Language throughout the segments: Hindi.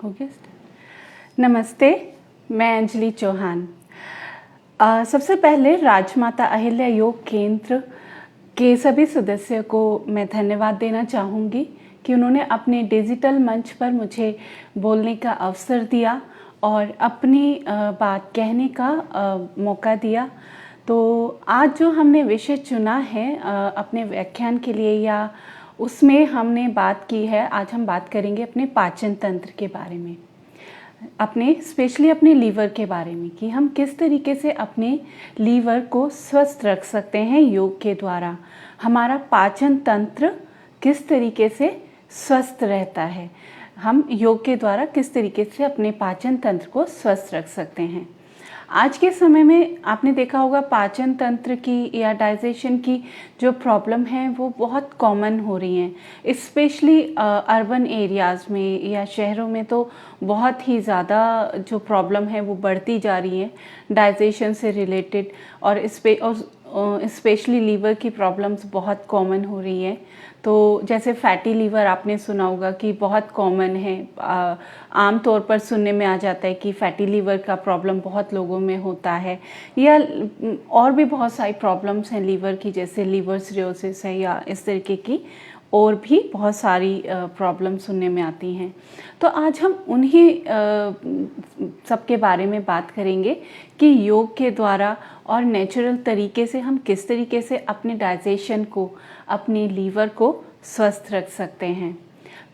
हो गया। नमस्ते, मैं अंजलि चौहान। सबसे पहले राजमाता अहिल्या योग केंद्र के सभी सदस्यों को मैं धन्यवाद देना चाहूँगी कि उन्होंने अपने डिजिटल मंच पर मुझे बोलने का अवसर दिया और अपनी बात कहने का मौका दिया। तो आज जो हमने विषय चुना है अपने व्याख्यान के लिए या उसमें हमने बात की है, आज हम बात करेंगे अपने पाचन तंत्र के बारे में, अपने स्पेशली अपने लीवर के बारे में कि हम किस तरीके से अपने लीवर को स्वस्थ रख सकते हैं योग के द्वारा। हमारा पाचन तंत्र किस तरीके से स्वस्थ रहता है, हम योग के द्वारा किस तरीके से अपने पाचन तंत्र को स्वस्थ रख सकते हैं। आज के समय में आपने देखा होगा पाचन तंत्र की या डाइजेशन की जो प्रॉब्लम है वो बहुत कॉमन हो रही हैं, स्पेशली अर्बन एरियाज़ में या शहरों में तो बहुत ही ज़्यादा जो प्रॉब्लम है वो बढ़ती जा रही है डाइजेशन से रिलेटेड, और स्पेशली लीवर की प्रॉब्लम्स बहुत कॉमन हो रही हैं। तो जैसे फैटी लीवर आपने सुना होगा कि बहुत कॉमन है, आम तौर पर सुनने में आ जाता है कि फैटी लीवर का प्रॉब्लम बहुत लोगों में होता है, या और भी बहुत सारी प्रॉब्लम्स हैं लीवर की, जैसे लीवर सिरोसिस है या इस तरीके की और भी बहुत सारी प्रॉब्लम सुनने में आती हैं। तो आज हम उन्हीं सबके बारे में बात करेंगे कि योग के द्वारा और नेचुरल तरीके से हम किस तरीके से अपने डाइजेशन को, अपने लीवर को स्वस्थ रख सकते हैं।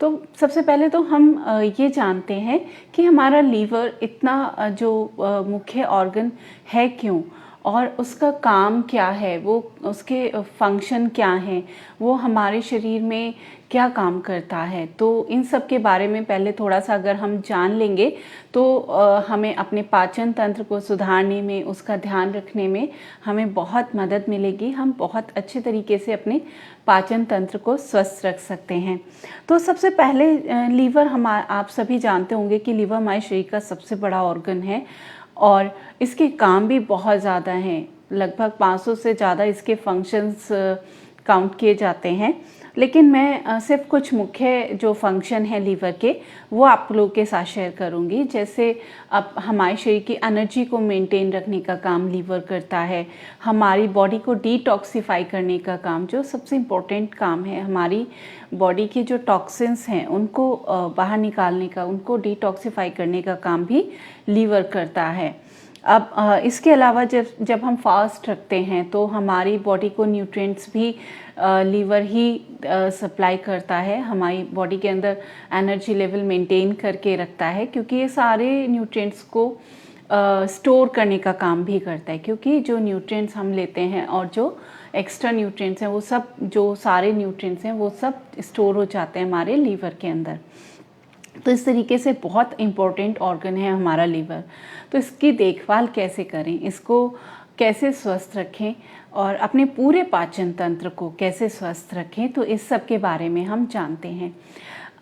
तो सबसे पहले तो हम ये जानते हैं कि हमारा लीवर इतना जो मुख्य ऑर्गन है क्यों, और उसका काम क्या है, वो उसके फंक्शन क्या हैं, वो हमारे शरीर में क्या काम करता है। तो इन सब के बारे में पहले थोड़ा सा अगर हम जान लेंगे तो हमें अपने पाचन तंत्र को सुधारने में, उसका ध्यान रखने में हमें बहुत मदद मिलेगी। हम बहुत अच्छे तरीके से अपने पाचन तंत्र को स्वस्थ रख सकते हैं। तो सबसे पहले लीवर, आप सभी जानते होंगे कि लीवर हमारे शरीर का सबसे बड़ा ऑर्गन है और इसके काम भी बहुत ज़्यादा हैं, लगभग 500 से ज़्यादा इसके फंक्शंस काउंट किए जाते हैं। लेकिन मैं सिर्फ कुछ मुख्य जो फंक्शन है लीवर के वो आप लोगों के साथ शेयर करूंगी। जैसे अब हमारे शरीर की एनर्जी को मेंटेन रखने का काम लीवर करता है, हमारी बॉडी को डिटॉक्सिफाई करने का काम, जो सबसे इम्पोर्टेंट काम है, हमारी बॉडी के जो टॉक्सिन्स हैं उनको बाहर निकालने का, उनको डिटॉक्सिफाई करने का काम भी लीवर करता है। अब इसके अलावा जब हम फास्ट रखते हैं तो हमारी बॉडी को न्यूट्रिएंट्स भी लीवर ही सप्लाई करता है, हमारी बॉडी के अंदर एनर्जी लेवल मेंटेन करके रखता है, क्योंकि ये सारे न्यूट्रिएंट्स को स्टोर करने का काम भी करता है। क्योंकि जो न्यूट्रिएंट्स हम लेते हैं और जो एक्स्ट्रा न्यूट्रिएंट्स हैं वो सब, जो सारे न्यूट्रिएंट्स हैं वो सब स्टोर हो जाते हैं हमारे लीवर के अंदर। तो इस तरीके से बहुत इम्पोर्टेंट ऑर्गन है हमारा लीवर। तो इसकी देखभाल कैसे करें, इसको कैसे स्वस्थ रखें और अपने पूरे पाचन तंत्र को कैसे स्वस्थ रखें, तो इस सब के बारे में हम जानते हैं।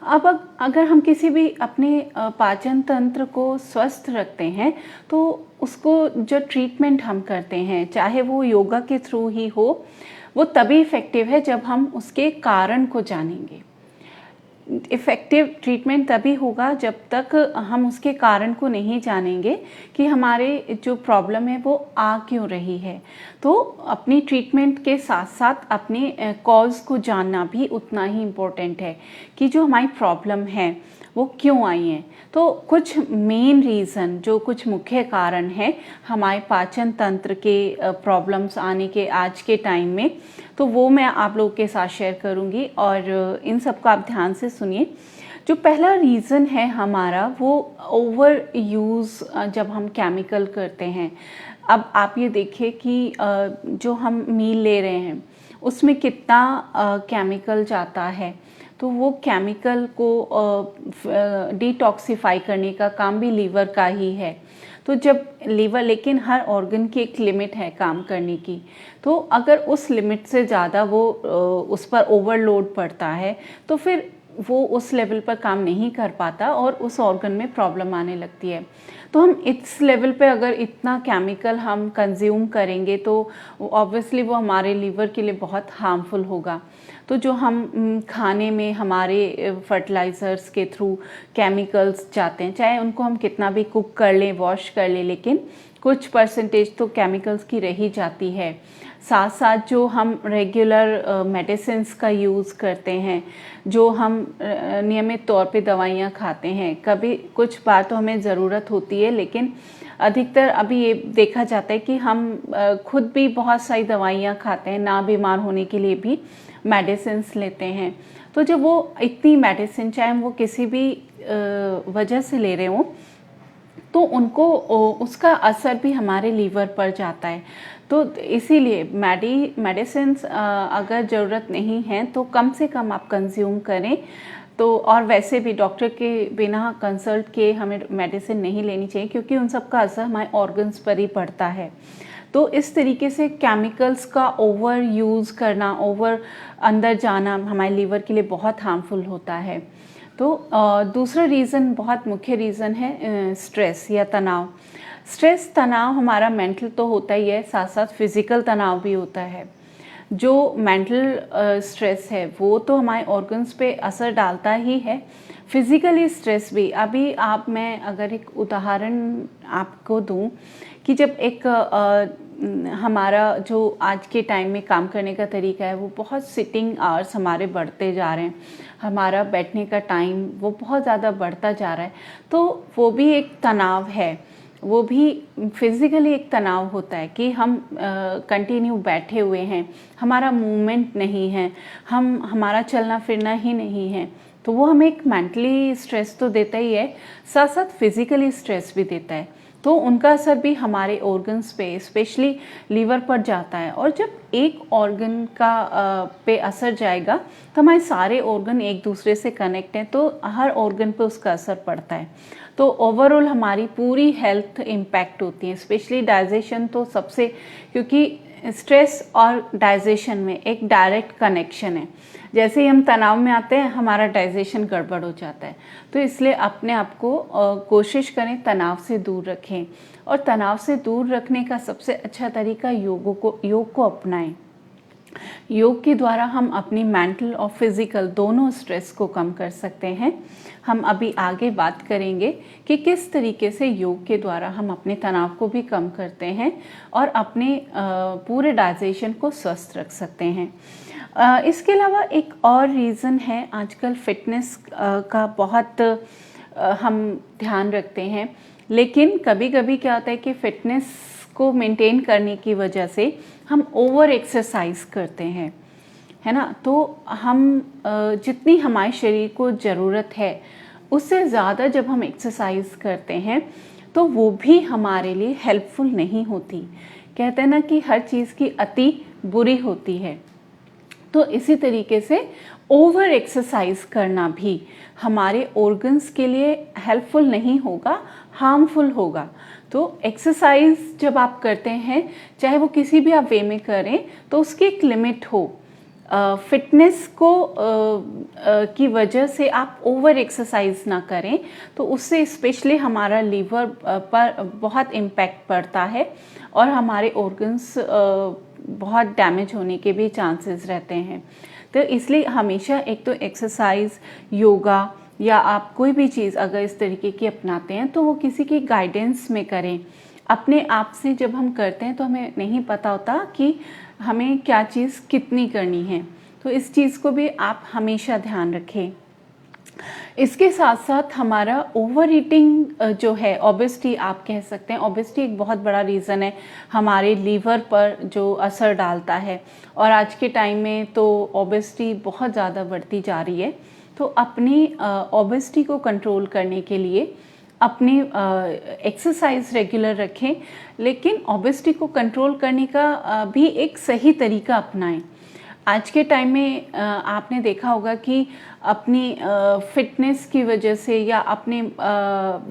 अब अगर हम किसी भी अपने पाचन तंत्र को स्वस्थ रखते हैं तो उसको जो ट्रीटमेंट हम करते हैं, चाहे वो योगा के थ्रू ही हो, वो तभी इफ़ेक्टिव है जब हम उसके कारण को जानेंगे। इफ़ेक्टिव ट्रीटमेंट तभी होगा जब तक हम उसके कारण को नहीं जानेंगे कि हमारे जो प्रॉब्लम है वो आ क्यों रही है। तो अपनी ट्रीटमेंट के साथ साथ अपने कॉज को जानना भी उतना ही इम्पोर्टेंट है कि जो हमारी प्रॉब्लम है वो क्यों आई हैं। तो कुछ मेन रीज़न, जो कुछ मुख्य कारण हैं हमारे पाचन तंत्र के प्रॉब्लम्स आने के आज के टाइम में, तो वो मैं आप लोगों के साथ शेयर करूंगी और इन सब का आप ध्यान से सुनिए। जो पहला रीज़न है हमारा वो ओवर यूज़, जब हम केमिकल करते हैं। अब आप ये देखिए कि जो हम मील ले रहे हैं उसमें कितना केमिकल जाता है, तो वो केमिकल को डिटॉक्सिफाई करने का काम भी लीवर का ही है। तो जब लीवर, लेकिन हर ऑर्गन की एक लिमिट है काम करने की, तो अगर उस लिमिट से ज़्यादा वो उस पर ओवरलोड पड़ता है तो फिर वो उस लेवल पर काम नहीं कर पाता और उस ऑर्गन में प्रॉब्लम आने लगती है। तो हम इस लेवल पे अगर इतना केमिकल हम कंज्यूम करेंगे तो ऑब्वियसली वो हमारे लीवर के लिए बहुत हार्मफुल होगा। तो जो हम खाने में हमारे फर्टिलाइज़र्स के थ्रू केमिकल्स जाते हैं, चाहे उनको हम कितना भी कुक कर लें, वॉश कर लें, लेकिन कुछ परसेंटेज तो केमिकल्स की रह ही जाती है। साथ साथ जो हम रेगुलर मेडिसिन्स का यूज़ करते हैं, जो हम नियमित तौर पे दवाइयाँ खाते हैं, कभी कुछ बार तो हमें ज़रूरत होती है, लेकिन अधिकतर अभी ये देखा जाता है कि हम खुद भी बहुत सारी दवाइयाँ खाते हैं, ना बीमार होने के लिए भी मेडिसिन्स लेते हैं। तो जब वो इतनी मेडिसिन, चाहे वो किसी भी वजह से ले रहे हों, तो उनको उसका असर भी हमारे लीवर पर जाता है। तो इसीलिए मेडिसिन्स अगर ज़रूरत नहीं है तो कम से कम आप कंज्यूम करें। तो और वैसे भी डॉक्टर के बिना कंसल्ट किए हमें मेडिसिन नहीं लेनी चाहिए, क्योंकि उन सब का असर हमारे ऑर्गन्स पर ही पड़ता है। तो इस तरीके से केमिकल्स का ओवर यूज़ करना, ओवर अंदर जाना हमारे लीवर के लिए बहुत हार्मफुल होता है। तो दूसरा रीज़न, बहुत मुख्य रीज़न है स्ट्रेस या तनाव। स्ट्रेस तनाव हमारा मेंटल तो होता ही है, साथ साथ फिज़िकल तनाव भी होता है। जो मेंटल स्ट्रेस है वो तो हमारे ऑर्गन्स पे असर डालता ही है, फिज़िकली स्ट्रेस भी। अभी मैं अगर एक उदाहरण आपको दूं कि जब एक हमारा जो आज के टाइम में काम करने का तरीका है वो बहुत सिटिंग आवर्स हमारे बढ़ते जा रहे हैं, हमारा बैठने का टाइम वो बहुत ज़्यादा बढ़ता जा रहा है, तो वो भी एक तनाव है। वो भी फिज़िकली एक तनाव होता है कि हम कंटिन्यू बैठे हुए हैं, हमारा मूवमेंट नहीं है, हमारा चलना फिरना ही नहीं है। तो वो हमें एक मेंटली स्ट्रेस तो देता ही है, साथ साथ फिज़िकली स्ट्रेस भी देता है। तो उनका असर भी हमारे ऑर्गन्स पे, स्पेशली लीवर पर जाता है। और जब एक ऑर्गन का पे असर जाएगा तो हमारे सारे ऑर्गन एक दूसरे से कनेक्ट हैं, तो हर ऑर्गन पे उसका असर पड़ता है। तो ओवरऑल हमारी पूरी हेल्थ इम्पैक्ट होती है, स्पेशली डाइजेशन तो सबसे, क्योंकि स्ट्रेस और डाइजेशन में एक डायरेक्ट कनेक्शन है। जैसे ही हम तनाव में आते हैं हमारा डाइजेशन गड़बड़ हो जाता है। तो इसलिए अपने आप को कोशिश करें तनाव से दूर रखें, और तनाव से दूर रखने का सबसे अच्छा तरीका योग को अपनाएं। योग के द्वारा हम अपनी मेंटल और फिज़िकल दोनों स्ट्रेस को कम कर सकते हैं। हम अभी आगे बात करेंगे कि किस तरीके से योग के द्वारा हम अपने तनाव को भी कम करते हैं और अपने पूरे डाइजेशन को स्वस्थ रख सकते हैं। इसके अलावा एक और रीज़न है, आजकल फिटनेस का बहुत हम ध्यान रखते हैं, लेकिन कभी कभी क्या होता है कि फिटनेस को मेंटेन करने की वजह से हम ओवर एक्सरसाइज करते हैं, है ना। तो हम जितनी हमारे शरीर को ज़रूरत है उससे ज़्यादा जब हम एक्सरसाइज करते हैं तो वो भी हमारे लिए हेल्पफुल नहीं होती। कहते हैं ना कि हर चीज़ की अति बुरी होती है। तो इसी तरीके से ओवर एक्सरसाइज करना भी हमारे ऑर्गन्स के लिए हेल्पफुल नहीं होगा, हार्मफुल होगा। तो एक्सरसाइज जब आप करते हैं, चाहे वो किसी भी आप वे में करें, तो उसकी एक लिमिट हो। फिटनेस को की वजह से आप ओवर एक्सरसाइज ना करें, तो उससे स्पेशली हमारा लीवर पर बहुत इम्पैक्ट पड़ता है और हमारे ऑर्गन्स बहुत डैमेज होने के भी चांसेस रहते हैं। तो इसलिए हमेशा एक तो एक्सरसाइज, योगा या आप कोई भी चीज़ अगर इस तरीके की अपनाते हैं तो वो किसी की गाइडेंस में करें। अपने आप से जब हम करते हैं तो हमें नहीं पता होता कि हमें क्या चीज़ कितनी करनी है, तो इस चीज़ को भी आप हमेशा ध्यान रखें। इसके साथ साथ हमारा ओवर ईटिंग जो है, ओबेसिटी आप कह सकते हैं, ओबेसिटी एक बहुत बड़ा रीज़न है हमारे लीवर पर जो असर डालता है, और आज के टाइम में तो ओबेसिटी बहुत ज़्यादा बढ़ती जा रही है। तो अपनी ओबेसिटी को कंट्रोल करने के लिए अपनी एक्सरसाइज रेगुलर रखें, लेकिन ओबेसिटी को कंट्रोल करने का भी एक सही तरीका अपनाएं। आज के टाइम में आपने देखा होगा कि अपनी फिटनेस की वजह से या अपने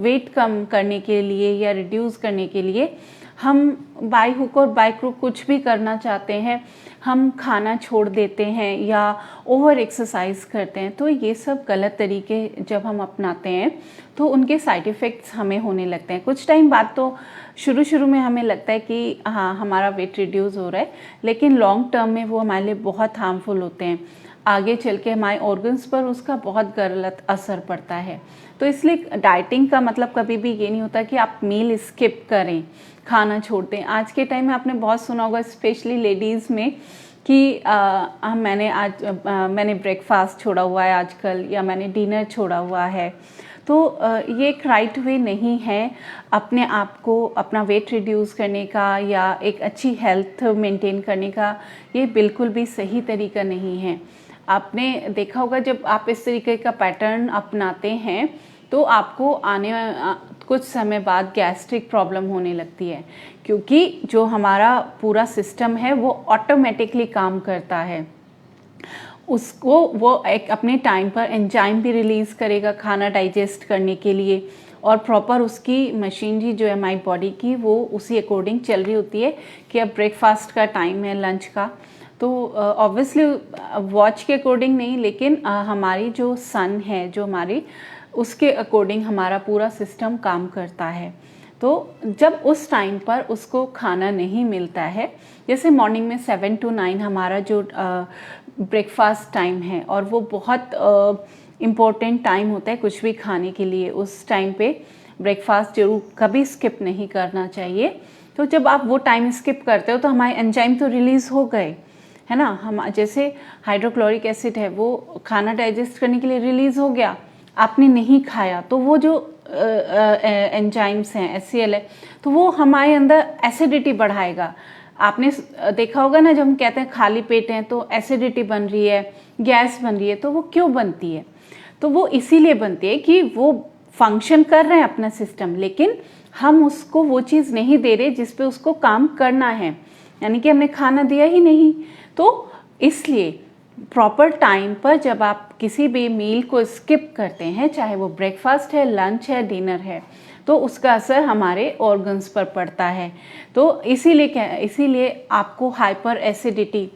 वेट कम करने के लिए या रिड्यूस करने के लिए हम बाय हुक और बाय क्रुक कुछ भी करना चाहते हैं, हम खाना छोड़ देते हैं या ओवर एक्सरसाइज करते हैं, तो ये सब गलत तरीके जब हम अपनाते हैं तो उनके साइड इफ़ेक्ट्स हमें होने लगते हैं। कुछ टाइम बाद तो शुरू में हमें लगता है कि हाँ हमारा वेट रिड्यूस हो रहा है, लेकिन लॉन्ग टर्म में वो हमारे लिए बहुत हार्मफुल होते हैं। आगे चल के हमारे ऑर्गन्स पर उसका बहुत गलत असर पड़ता है। तो इसलिए डाइटिंग का मतलब कभी भी ये नहीं होता कि आप मील स्किप करें, खाना छोड़ दें। आज के टाइम में आपने बहुत सुना होगा स्पेशली लेडीज़ में कि मैंने ब्रेकफास्ट छोड़ा हुआ है आजकल, या मैंने डिनर छोड़ा हुआ है। तो ये एक राइट वे नहीं है अपने आप को अपना वेट रिड्यूस करने का या एक अच्छी हेल्थ मेंटेन करने का। ये बिल्कुल भी सही तरीका नहीं है। आपने देखा होगा जब आप इस तरीके का पैटर्न अपनाते हैं तो आपको कुछ समय बाद गैस्ट्रिक प्रॉब्लम होने लगती है, क्योंकि जो हमारा पूरा सिस्टम है वो ऑटोमेटिकली काम करता है। उसको वो एक अपने टाइम पर एंजाइम भी रिलीज़ करेगा खाना डाइजेस्ट करने के लिए, और प्रॉपर उसकी मशीनरी जो है हमारी बॉडी की वो उसी अकॉर्डिंग चल रही होती है कि अब ब्रेकफास्ट का टाइम है, लंच का। तो ऑब्वियसली वॉच के अकॉर्डिंग नहीं, लेकिन हमारी जो सन है जो हमारी, उसके अकॉर्डिंग हमारा पूरा सिस्टम काम करता है। तो जब उस टाइम पर उसको खाना नहीं मिलता है, जैसे मॉर्निंग में 7 to 9 हमारा जो ब्रेकफास्ट टाइम है, और वो बहुत इम्पोर्टेंट टाइम होता है कुछ भी खाने के लिए। उस टाइम पे ब्रेकफास्ट जरूर कभी स्किप नहीं करना चाहिए। तो जब आप वो टाइम स्किप करते हो तो हमारे एंजाइम तो रिलीज़ हो गए, है ना। हम जैसे हाइड्रोक्लोरिक एसिड है वो खाना डाइजेस्ट करने के लिए रिलीज़ हो गया, आपने नहीं खाया, तो वो जो एंजाइम्स हैं HCl है, तो वो हमारे अंदर एसिडिटी बढ़ाएगा। आपने देखा होगा ना, जब हम कहते हैं खाली पेट हैं तो एसिडिटी बन रही है, गैस बन रही है, तो वो क्यों बनती है? तो वो इसीलिए बनती है कि वो फंक्शन कर रहे हैं अपना सिस्टम, लेकिन हम उसको वो चीज़ नहीं दे रहे जिस पे उसको काम करना है, यानी कि हमने खाना दिया ही नहीं। तो इसलिए प्रॉपर टाइम पर जब आप किसी भी मील को स्किप करते हैं, चाहे वो ब्रेकफास्ट है, लंच है, डिनर है, तो उसका असर हमारे ऑर्गन्स पर पड़ता है। तो इसीलिए आपको हाइपर एसिडिटी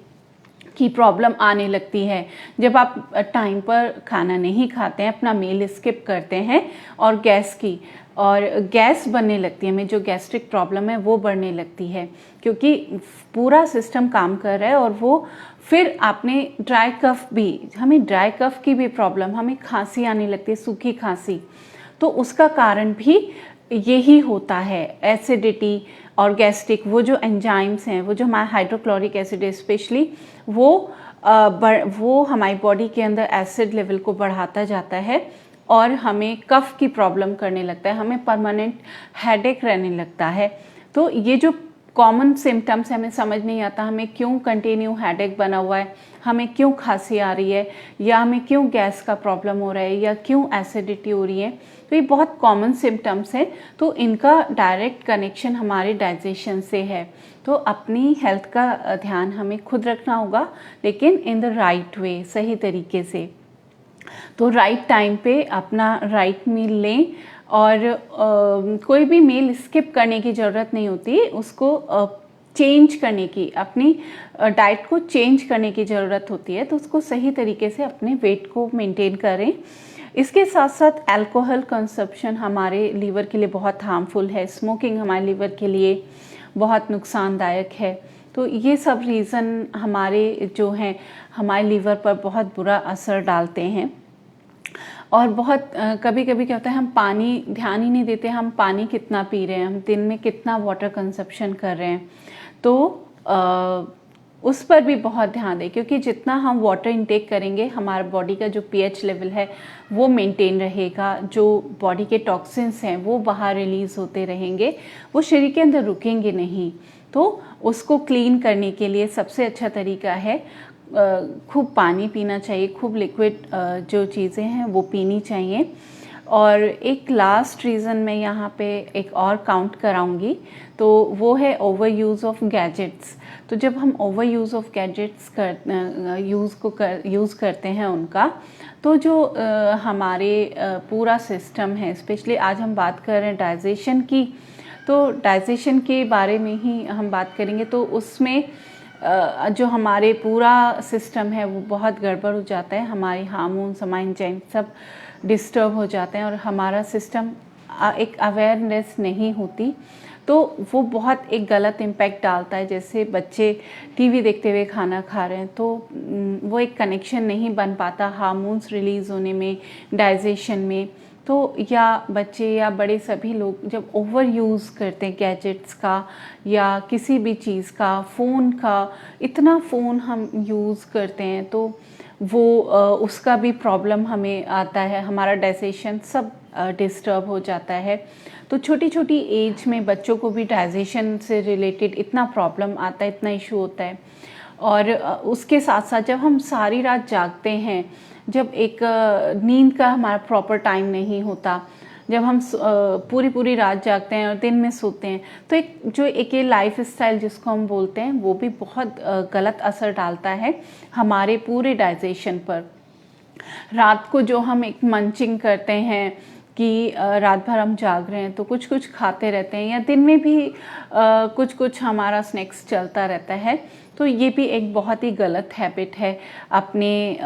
की प्रॉब्लम आने लगती है जब आप टाइम पर खाना नहीं खाते हैं, अपना मील स्किप करते हैं, और गैस बनने लगती है, हमें जो गैस्ट्रिक प्रॉब्लम है वो बढ़ने लगती है, क्योंकि पूरा सिस्टम काम कर रहा है। और वो फिर आपने ड्राई कफ की भी प्रॉब्लम, हमें खांसी आने लगती है, सूखी खांसी, तो उसका कारण भी यही होता है, एसिडिटी और गैस्ट्रिक। वो जो एंजाइम्स हैं, वो जो हमारा हाइड्रोक्लोरिक एसिड है स्पेशली, वो हमारी बॉडी के अंदर एसिड लेवल को बढ़ाता जाता है और हमें कफ की प्रॉब्लम करने लगता है, हमें परमानेंट हेडेक रहने लगता है। तो ये जो कॉमन सिम्टम्स हमें समझ नहीं आता, हमें क्यों कंटिन्यू हेडेक बना हुआ है, हमें क्यों खांसी आ रही है, या हमें क्यों गैस का प्रॉब्लम हो रहा है, या क्यों एसिडिटी हो रही है, तो ये बहुत कॉमन सिम्टम्स हैं। तो इनका डायरेक्ट कनेक्शन हमारे डाइजेशन से है। तो अपनी हेल्थ का ध्यान हमें खुद रखना होगा, लेकिन इन द राइट वे, सही तरीके से। तो राइट टाइम पे अपना राइट मील लें, और कोई भी मील स्किप करने की ज़रूरत नहीं होती, उसको चेंज करने की, अपनी डाइट को चेंज करने की ज़रूरत होती है। तो उसको सही तरीके से अपने वेट को मेंटेन करें। इसके साथ साथ अल्कोहल कंजप्शन हमारे लीवर के लिए बहुत हार्मफुल है, स्मोकिंग हमारे लीवर के लिए बहुत नुकसानदायक है। तो ये सब रीज़न हमारे जो हैं हमारे लीवर पर बहुत बुरा असर डालते हैं। और बहुत कभी कभी क्या होता है, हम पानी ध्यान ही नहीं देते, हम पानी कितना पी रहे हैं, हम दिन में कितना वाटर कंजप्शन कर रहे हैं, तो उस पर भी बहुत ध्यान दें, क्योंकि जितना हम वाटर इंटेक करेंगे हमारा बॉडी का जो pH लेवल है वो मेंटेन रहेगा, जो बॉडी के टॉक्सिन्स हैं वो बाहर रिलीज़ होते रहेंगे, वो शरीर के अंदर रुकेंगे नहीं। तो उसको क्लीन करने के लिए सबसे अच्छा तरीका है खूब पानी पीना चाहिए, खूब लिक्विड जो चीज़ें हैं वो पीनी चाहिए। और एक लास्ट रीज़न मैं यहाँ पे एक और काउंट कराऊंगी, तो वो है ओवर यूज़ ऑफ गैजेट्स। तो जब हम over use of gadgets use करते हैं उनका, तो जो हमारे पूरा सिस्टम है, स्पेशली आज हम बात कर रहे हैं डाइजेशन की, तो तो डाइजेशन के बारे में ही हम बात करेंगे। तो उसमें जो हमारे पूरा सिस्टम है वो बहुत गड़बड़ हो जाता है, हमारे हार्मोन्स, हमारे एंजाइम सब डिस्टर्ब हो जाते हैं और हमारा सिस्टम एक अवेयरनेस नहीं होती, तो वो बहुत एक गलत इम्पैक्ट डालता है। जैसे बच्चे टीवी देखते हुए खाना खा रहे हैं तो वो एक कनेक्शन नहीं बन पाता हार्मोन्स रिलीज़ होने में, डाइजेशन में। तो या बच्चे या बड़े सभी लोग जब ओवर यूज़ करते हैं गैजेट्स का या किसी भी चीज़ का, फ़ोन का, इतना फ़ोन हम यूज़ करते हैं तो वो उसका भी प्रॉब्लम हमें आता है, हमारा डाइजेशन सब डिस्टर्ब हो जाता है। तो छोटी छोटी एज में बच्चों को भी डाइजेशन से रिलेटेड इतना प्रॉब्लम आता है, इतना इशू होता है। और उसके साथ साथ जब हम सारी रात जागते हैं, जब एक नींद का हमारा प्रॉपर टाइम नहीं होता, जब हम पूरी पूरी रात जागते हैं और दिन में सोते हैं, तो एक ये लाइफ स्टाइल जिसको हम बोलते हैं वो भी बहुत गलत असर डालता है हमारे पूरे डाइजेशन पर। रात को जो हम एक मंचिंग करते हैं कि रात भर हम जाग रहे हैं तो कुछ कुछ खाते रहते हैं, या दिन में भी कुछ कुछ हमारा स्नैक्स चलता रहता है, तो ये भी एक बहुत ही गलत हैबिट है। अपने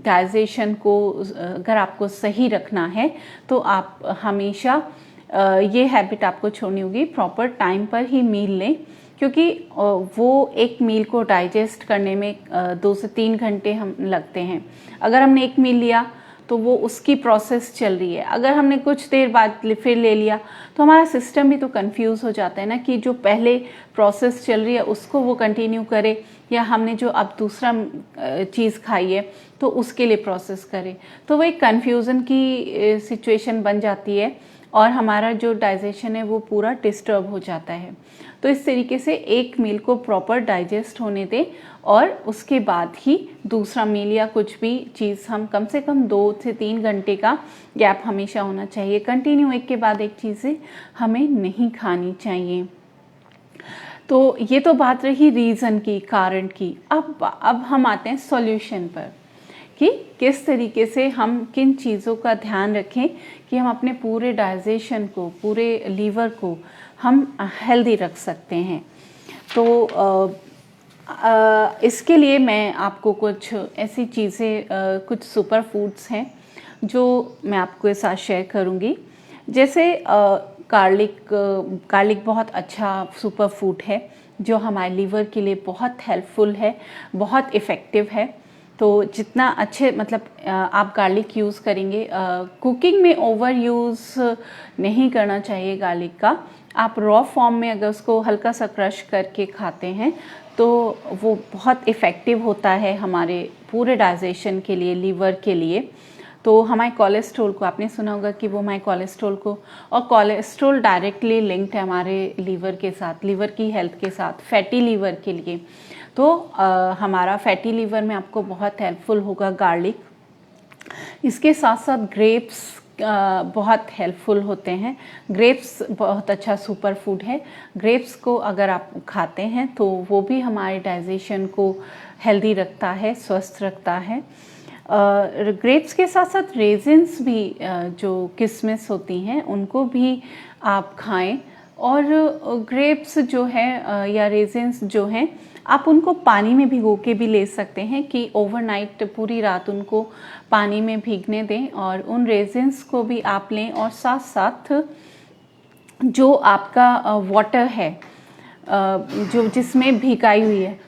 डाइजेशन को अगर आपको सही रखना है तो आप हमेशा ये हैबिट आपको छोड़नी होगी, प्रॉपर टाइम पर ही मील लें, क्योंकि वो एक मील को डाइजेस्ट करने में 2 से 3 घंटे हम लगते हैं। अगर हमने एक मील लिया तो वो उसकी प्रोसेस चल रही है, अगर हमने कुछ देर बाद फिर ले लिया तो हमारा सिस्टम भी तो कंफ्यूज हो जाता है ना, कि जो पहले प्रोसेस चल रही है उसको वो कंटिन्यू करे या हमने जो अब दूसरा चीज़ खाई है तो उसके लिए प्रोसेस करे। तो वो एक कन्फ्यूज़न की सिचुएशन बन जाती है और हमारा जो डाइजेशन है वो पूरा डिस्टर्ब हो जाता है। तो इस तरीके से एक मील को प्रॉपर डाइजेस्ट होने दें और उसके बाद ही दूसरा मील या कुछ भी चीज़ हम कम से कम 2 से 3 घंटे का गैप हमेशा होना चाहिए। कंटिन्यू एक के बाद एक चीज़ें हमें नहीं खानी चाहिए। तो ये तो बात रही रीज़न की, कारण की। अब हम आते हैं सॉल्यूशन पर कि किस तरीके से हम किन चीज़ों का ध्यान रखें कि हम अपने पूरे डाइजेशन को, पूरे लीवर को हम हेल्दी रख सकते हैं। तो इसके लिए मैं आपको कुछ ऐसी चीज़ें, कुछ सुपर फूड्स हैं जो मैं आपके साथ शेयर करूँगी। जैसे गार्लिक बहुत अच्छा सुपर फूड है जो हमारे लीवर के लिए बहुत हेल्पफुल है, बहुत इफ़ेक्टिव है। तो जितना अच्छे मतलब आप गार्लिक यूज़ करेंगे, कुकिंग में ओवर यूज़ नहीं करना चाहिए गार्लिक का। आप रॉ फॉर्म में अगर उसको हल्का सा क्रश करके खाते हैं तो वो बहुत इफ़ेक्टिव होता है हमारे पूरे डाइजेशन के लिए, लीवर के लिए। तो हमारे कोलेस्ट्रॉल को, आपने सुना होगा कि वो हमारे कोलेस्ट्रॉल को, और कोलेस्ट्रॉल डायरेक्टली लिंक्ड है हमारे लीवर के साथ, लीवर की हेल्थ के साथ, फैटी लीवर के लिए। तो हमारा फैटी लीवर में आपको बहुत हेल्पफुल होगा गार्लिक। इसके साथ साथ ग्रेप्स बहुत हेल्पफुल होते हैं। ग्रेप्स बहुत अच्छा सुपर फूड है। ग्रेप्स को अगर आप खाते हैं तो वो भी हमारे डाइजेशन को हेल्दी रखता है, स्वस्थ रखता है। ग्रेप्स के साथ साथ रेजिन्स भी, जो किशमिश होती हैं, उनको भी आप खाएं। और ग्रेप्स जो है या रेजिन्स जो हैं, आप उनको पानी में भिगो के भी ले सकते हैं कि ओवरनाइट, पूरी रात उनको पानी में भीगने दें और उन रेजिन्स को भी आप लें। और साथ साथ जो आपका वाटर है जो जिसमें भिगाई हुई है,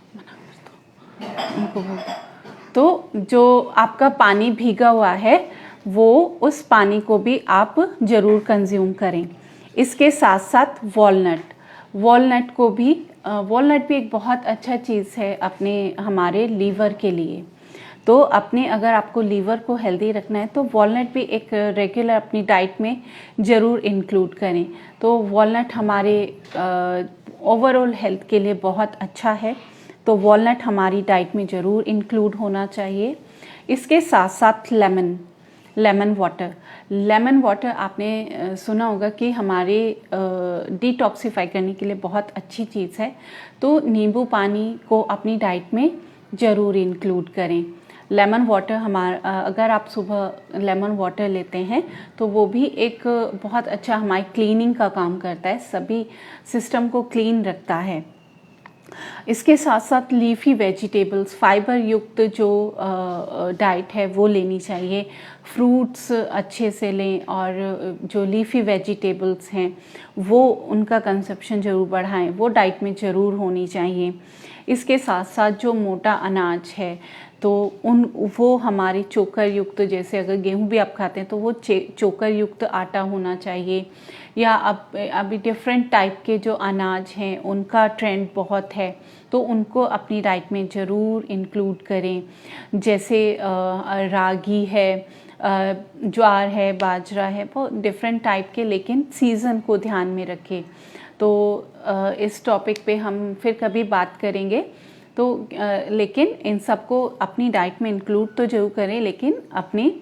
तो जो आपका पानी भीगा हुआ है वो उस पानी को भी आप ज़रूर कंज्यूम करें। इसके साथ साथ वॉलनट भी एक बहुत अच्छा चीज़ है अपने हमारे लीवर के लिए। तो अगर आपको लीवर को हेल्दी रखना है तो वॉलनट भी एक रेगुलर अपनी डाइट में ज़रूर इंक्लूड करें। तो वॉलनट हमारे ओवरऑल हेल्थ के लिए बहुत अच्छा है, तो वॉलनट हमारी डाइट में ज़रूर इंक्लूड होना चाहिए। इसके साथ साथ लेमन वाटर आपने सुना होगा कि हमारे डिटॉक्सिफाई करने के लिए बहुत अच्छी चीज़ है। तो नींबू पानी को अपनी डाइट में ज़रूर इंक्लूड करें। लेमन वाटर अगर आप सुबह लेमन वाटर लेते हैं तो वो भी एक बहुत अच्छा हमारी क्लीनिंग का काम करता है, सभी सिस्टम को क्लीन रखता है। इसके साथ साथ लीफी वेजिटेबल्स, फाइबर युक्त जो डाइट है वो लेनी चाहिए। फ्रूट्स अच्छे से लें और जो लीफी वेजिटेबल्स हैं वो उनका कंजप्शन ज़रूर बढ़ाएं, वो डाइट में ज़रूर होनी चाहिए। इसके साथ साथ जो मोटा अनाज है तो वो हमारे चोकर युक्त, जैसे अगर गेहूं भी आप खाते हैं तो वो चोकर युक्त आटा होना चाहिए। या अभी डिफरेंट टाइप के जो अनाज हैं उनका ट्रेंड बहुत है तो उनको अपनी डाइट में ज़रूर इंक्लूड करें, जैसे रागी है, ज्वार है, बाजरा है, बहुत डिफरेंट टाइप के, लेकिन सीज़न को ध्यान में रखें। तो इस टॉपिक पे हम फिर कभी बात करेंगे। तो लेकिन इन सबको अपनी डाइट में इंक्लूड तो जरूर करें, लेकिन अपने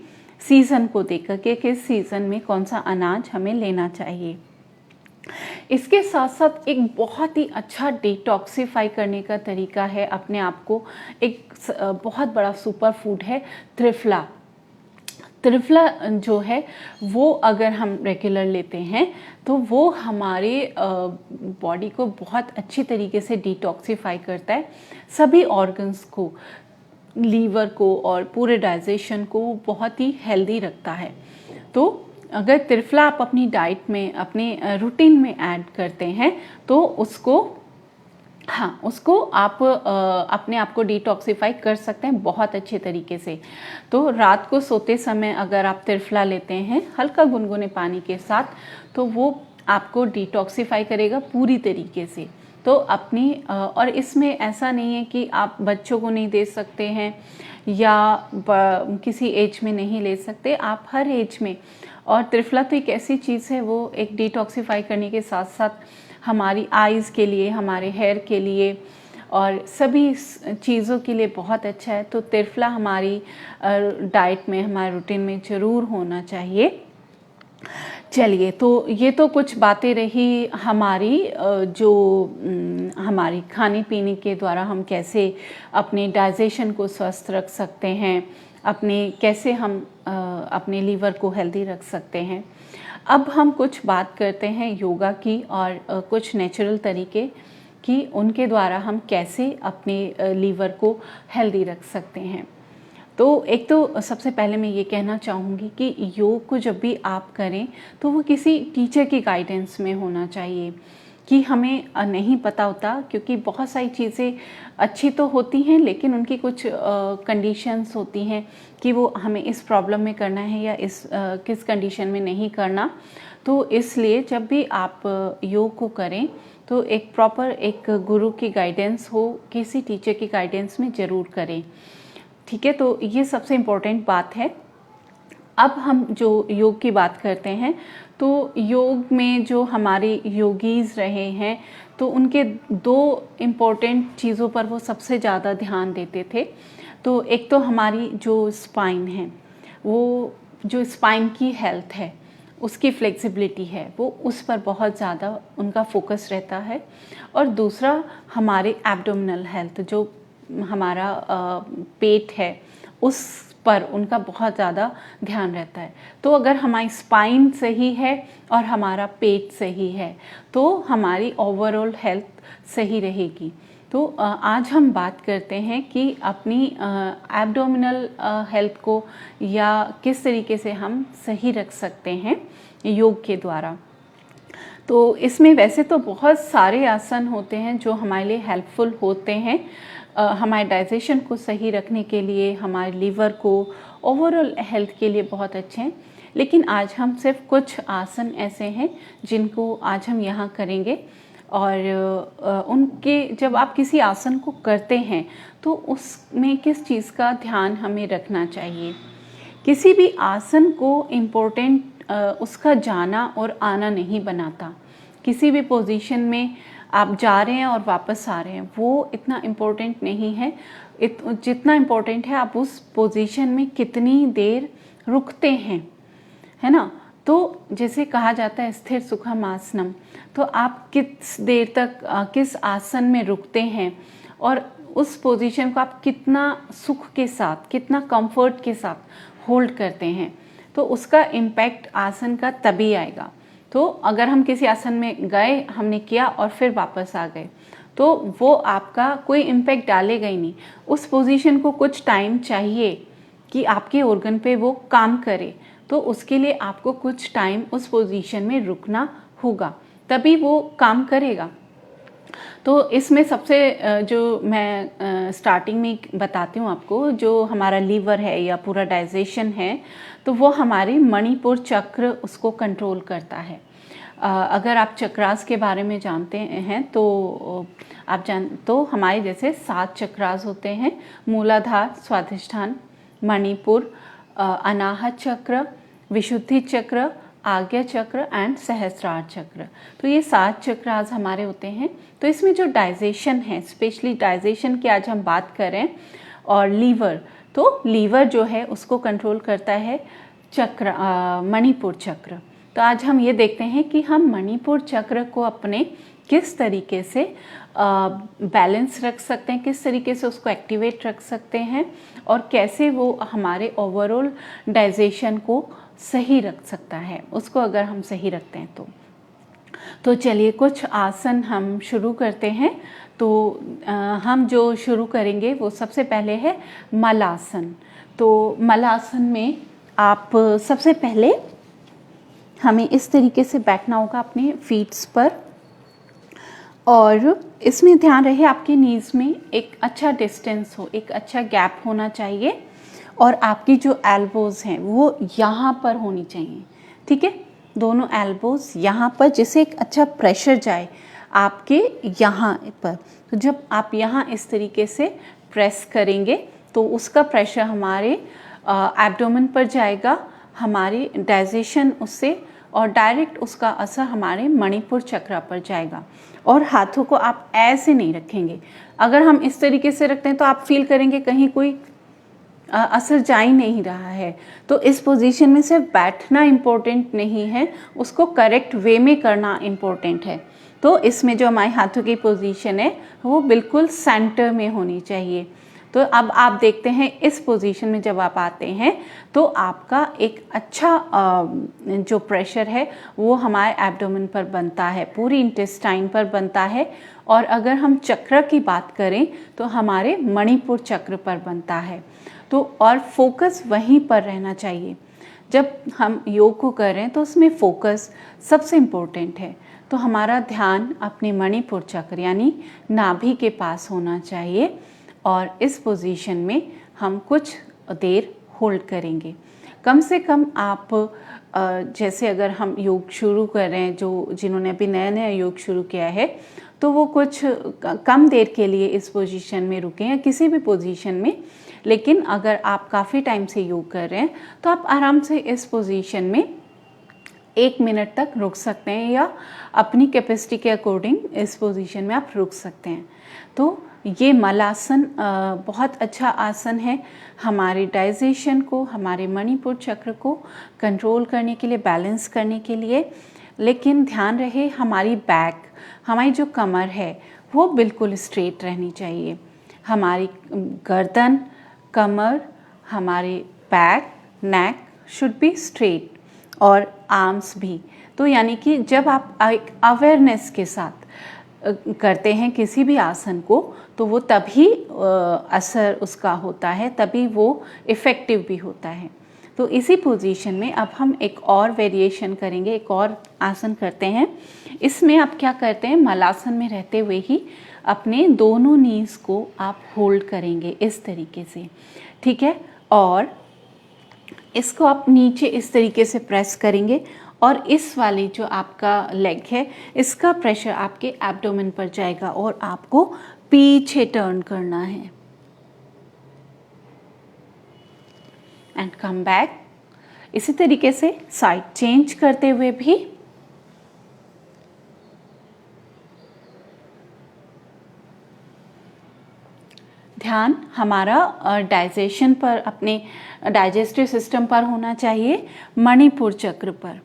सीज़न को देखकर कि किस सीज़न में कौन सा अनाज हमें लेना चाहिए। इसके साथ साथ एक बहुत ही अच्छा डिटॉक्सिफाई करने का तरीका है अपने आप को, एक बहुत बड़ा सुपर फूड है त्रिफला। त्रिफला जो है वो अगर हम रेगुलर लेते हैं तो वो हमारे बॉडी को बहुत अच्छी तरीके से डिटॉक्सिफाई करता है, सभी ऑर्गन्स को, लीवर को और पूरे डाइजेशन को बहुत ही हेल्दी रखता है। तो अगर त्रिफला आप अपनी डाइट में, अपने रूटीन में ऐड करते हैं तो उसको आप अपने आप को डिटॉक्सिफाई कर सकते हैं बहुत अच्छे तरीके से। तो रात को सोते समय अगर आप त्रिफला लेते हैं हल्का गुनगुने पानी के साथ तो वो आपको डिटॉक्सिफाई करेगा पूरी तरीके से। तो अपनी और इसमें ऐसा नहीं है कि आप बच्चों को नहीं दे सकते हैं या किसी एज में नहीं ले सकते, आप हर एज में। और त्रिफला तो एक ऐसी चीज़ है, वो एक डिटॉक्सिफाई करने के साथ साथ हमारी आइज़ के लिए, हमारे हेयर के लिए और सभी चीज़ों के लिए बहुत अच्छा है। तो त्रिफला हमारी डाइट में, हमारे रूटीन में ज़रूर होना चाहिए। चलिए, तो ये तो कुछ बातें रही हमारी जो हमारी खाने पीने के द्वारा हम कैसे अपने डाइजेशन को स्वस्थ रख सकते हैं, कैसे हम अपने लीवर को हेल्दी रख सकते हैं। अब हम कुछ बात करते हैं योगा की और कुछ नेचुरल तरीके की, उनके द्वारा हम कैसे अपने लीवर को हेल्दी रख सकते हैं। तो एक तो सबसे पहले मैं ये कहना चाहूँगी कि योग को जब भी आप करें तो वो किसी टीचर की गाइडेंस में होना चाहिए, कि हमें नहीं पता होता, क्योंकि बहुत सारी चीज़ें अच्छी तो होती हैं लेकिन उनकी कुछ कंडीशंस होती हैं कि वो हमें इस प्रॉब्लम में करना है या किस कंडीशन में नहीं करना। तो इसलिए जब भी आप योग को करें तो एक प्रॉपर एक गुरु की गाइडेंस हो, किसी टीचर की गाइडेंस में ज़रूर करें, ठीक है। तो ये सबसे इम्पोर्टेंट बात है। अब हम जो योग की बात करते हैं तो योग में जो हमारे योगीज़ रहे हैं तो उनके दो इम्पोर्टेंट चीज़ों पर वो सबसे ज़्यादा ध्यान देते थे। तो एक तो हमारी जो स्पाइन है, वो जो स्पाइन की हेल्थ है, उसकी फ्लेक्सिबिलिटी है, वो उस पर बहुत ज़्यादा उनका फोकस रहता है। और दूसरा हमारे एब्डोमिनल हेल्थ, जो हमारा पेट है, उस पर उनका बहुत ज़्यादा ध्यान रहता है। तो अगर हमारी स्पाइन सही है और हमारा पेट सही है तो हमारी ओवरऑल हेल्थ सही रहेगी। तो आज हम बात करते हैं कि अपनी एब्डोमिनल हेल्थ को या किस तरीके से हम सही रख सकते हैं योग के द्वारा। तो इसमें वैसे तो बहुत सारे आसन होते हैं जो हमारे लिए हेल्पफुल होते हैं, हमारे डाइजेशन को सही रखने के लिए, हमारे लीवर को, ओवरऑल हेल्थ के लिए बहुत अच्छे हैं। लेकिन आज हम सिर्फ कुछ आसन ऐसे हैं जिनको आज हम यहाँ करेंगे। और उनके जब आप किसी आसन को करते हैं तो उसमें किस चीज़ का ध्यान हमें रखना चाहिए। किसी भी आसन को इम्पोर्टेंट उसका जाना और आना नहीं बनाता। किसी भी पोजीशन में आप जा रहे हैं और वापस आ रहे हैं, वो इतना इम्पोर्टेंट नहीं है। जितना इम्पोर्टेंट है आप उस पोजीशन में कितनी देर रुकते हैं, है ना। तो जैसे कहा जाता है स्थिर सुखम आसनम, तो आप किस देर तक किस आसन में रुकते हैं और उस पोजीशन को आप कितना सुख के साथ, कितना कंफर्ट के साथ होल्ड करते हैं, तो उसका इम्पैक्ट आसन का तभी आएगा। तो अगर हम किसी आसन में गए, हमने किया और फिर वापस आ गए, तो वो आपका कोई इम्पैक्ट डालेगा ही नहीं। उस पोजीशन को कुछ टाइम चाहिए कि आपके ऑर्गन पे वो काम करे, तो उसके लिए आपको कुछ टाइम उस पोजीशन में रुकना होगा, तभी वो काम करेगा। तो इसमें सबसे जो मैं स्टार्टिंग में बताती हूँ आपको, जो हमारा लीवर है या पूरा डाइजेशन है, तो वो हमारे मणिपुर चक्र उसको कंट्रोल करता है। अगर आप चक्रास के बारे में जानते हैं तो तो हमारे जैसे 7 चक्रास होते हैं: मूलाधार, स्वाधिष्ठान, मणिपुर, अनाहत चक्र, विशुद्धि चक्र, आज्ञा चक्र एंड सहस्त्रार चक्र। तो ये 7 चक्र आज हमारे होते हैं। तो इसमें जो डाइजेशन है, स्पेशली डाइजेशन की आज हम बात करें, और लीवर, तो लीवर जो है उसको कंट्रोल करता है चक्र, मणिपुर चक्र। तो आज हम ये देखते हैं कि हम मणिपुर चक्र को अपने किस तरीके से बैलेंस रख सकते हैं, किस तरीके से उसको एक्टिवेट रख सकते हैं, और कैसे वो हमारे ओवरऑल डाइजेशन को सही रख सकता है, उसको अगर हम सही रखते हैं तो चलिए कुछ आसन हम शुरू करते हैं। तो हम जो शुरू करेंगे वो सबसे पहले है मलासन। तो मलासन में आप सबसे पहले हमें इस तरीके से बैठना होगा अपने फीट्स पर, और इसमें ध्यान रहे आपके नीज में एक अच्छा डिस्टेंस हो, एक अच्छा गैप होना चाहिए, और आपकी जो एल्बोज़ हैं वो यहाँ पर होनी चाहिए। ठीक है, दोनों एल्बोज़ यहाँ पर, जिससे एक अच्छा प्रेशर जाए आपके यहाँ पर। तो जब आप यहाँ इस तरीके से प्रेस करेंगे तो उसका प्रेशर हमारे एब्डोमेन पर जाएगा, हमारी डाइजेशन उससे, और डायरेक्ट उसका असर हमारे मणिपुर चक्र पर जाएगा। और हाथों को आप ऐसे नहीं रखेंगे। अगर हम इस तरीके से रखते हैं तो आप फील करेंगे कहीं कोई असर जा ही नहीं रहा है। तो इस पोजीशन में सिर्फ बैठना इम्पोर्टेंट नहीं है, उसको करेक्ट वे में करना इम्पोर्टेंट है। तो इसमें जो हमारे हाथों की पोजीशन है वो बिल्कुल सेंटर में होनी चाहिए। तो अब आप देखते हैं इस पोजीशन में जब आप आते हैं तो आपका एक अच्छा जो प्रेशर है वो हमारे एब्डोमेन पर बनता है, पूरी इंटेस्टाइन पर बनता है। और अगर हम चक्र की बात करें तो हमारे मणिपुर चक्र पर बनता है। तो और फोकस वहीं पर रहना चाहिए। जब हम योग को कर रहे हैं तो उसमें फोकस सबसे इम्पोर्टेंट है। तो हमारा ध्यान अपने मणिपुर चक्र यानी नाभि के पास होना चाहिए, और इस पोजीशन में हम कुछ देर होल्ड करेंगे। कम से कम आप जैसे अगर हम योग शुरू कर रहे हैं, जो जिन्होंने अभी नया नया योग शुरू किया है, तो वो कुछ कम देर के लिए इस पोजीशन में रुकें या किसी भी पोजीशन में। लेकिन अगर आप काफ़ी टाइम से योग कर रहे हैं तो आप आराम से इस पोजीशन में 1 मिनट तक रुक सकते हैं, या अपनी कैपेसिटी के अकॉर्डिंग इस पोजीशन में आप रुक सकते हैं। तो ये मलासन बहुत अच्छा आसन है हमारे डाइजेशन को, हमारे मणिपुर चक्र को कंट्रोल करने के लिए, बैलेंस करने के लिए। लेकिन ध्यान रहे हमारी बैक, हमारी जो कमर है वो बिल्कुल स्ट्रेट रहनी चाहिए। हमारी गर्दन, कमर, हमारे back, neck should be straight, और आर्म्स भी। तो यानी कि जब आप एक अवेयरनेस के साथ करते हैं किसी भी आसन को, तो वो तभी असर उसका होता है, तभी वो इफ़ेक्टिव भी होता है। तो इसी पोजीशन में अब हम एक और वेरिएशन करेंगे, एक और आसन करते हैं। इसमें आप क्या करते हैं, मलासन में रहते हुए ही अपने दोनों नीज को आप होल्ड करेंगे इस तरीके से। ठीक है, और इसको आप नीचे इस तरीके से प्रेस करेंगे, और इस वाली जो आपका लेग है इसका प्रेशर आपके एब्डोमेन पर जाएगा, और आपको पीछे टर्न करना है एंड कम बैक। इसी तरीके से साइड चेंज करते हुए भी ध्यान हमारा डाइजेशन पर, अपने डाइजेस्टिव सिस्टम पर होना चाहिए, मणिपुर चक्र पर।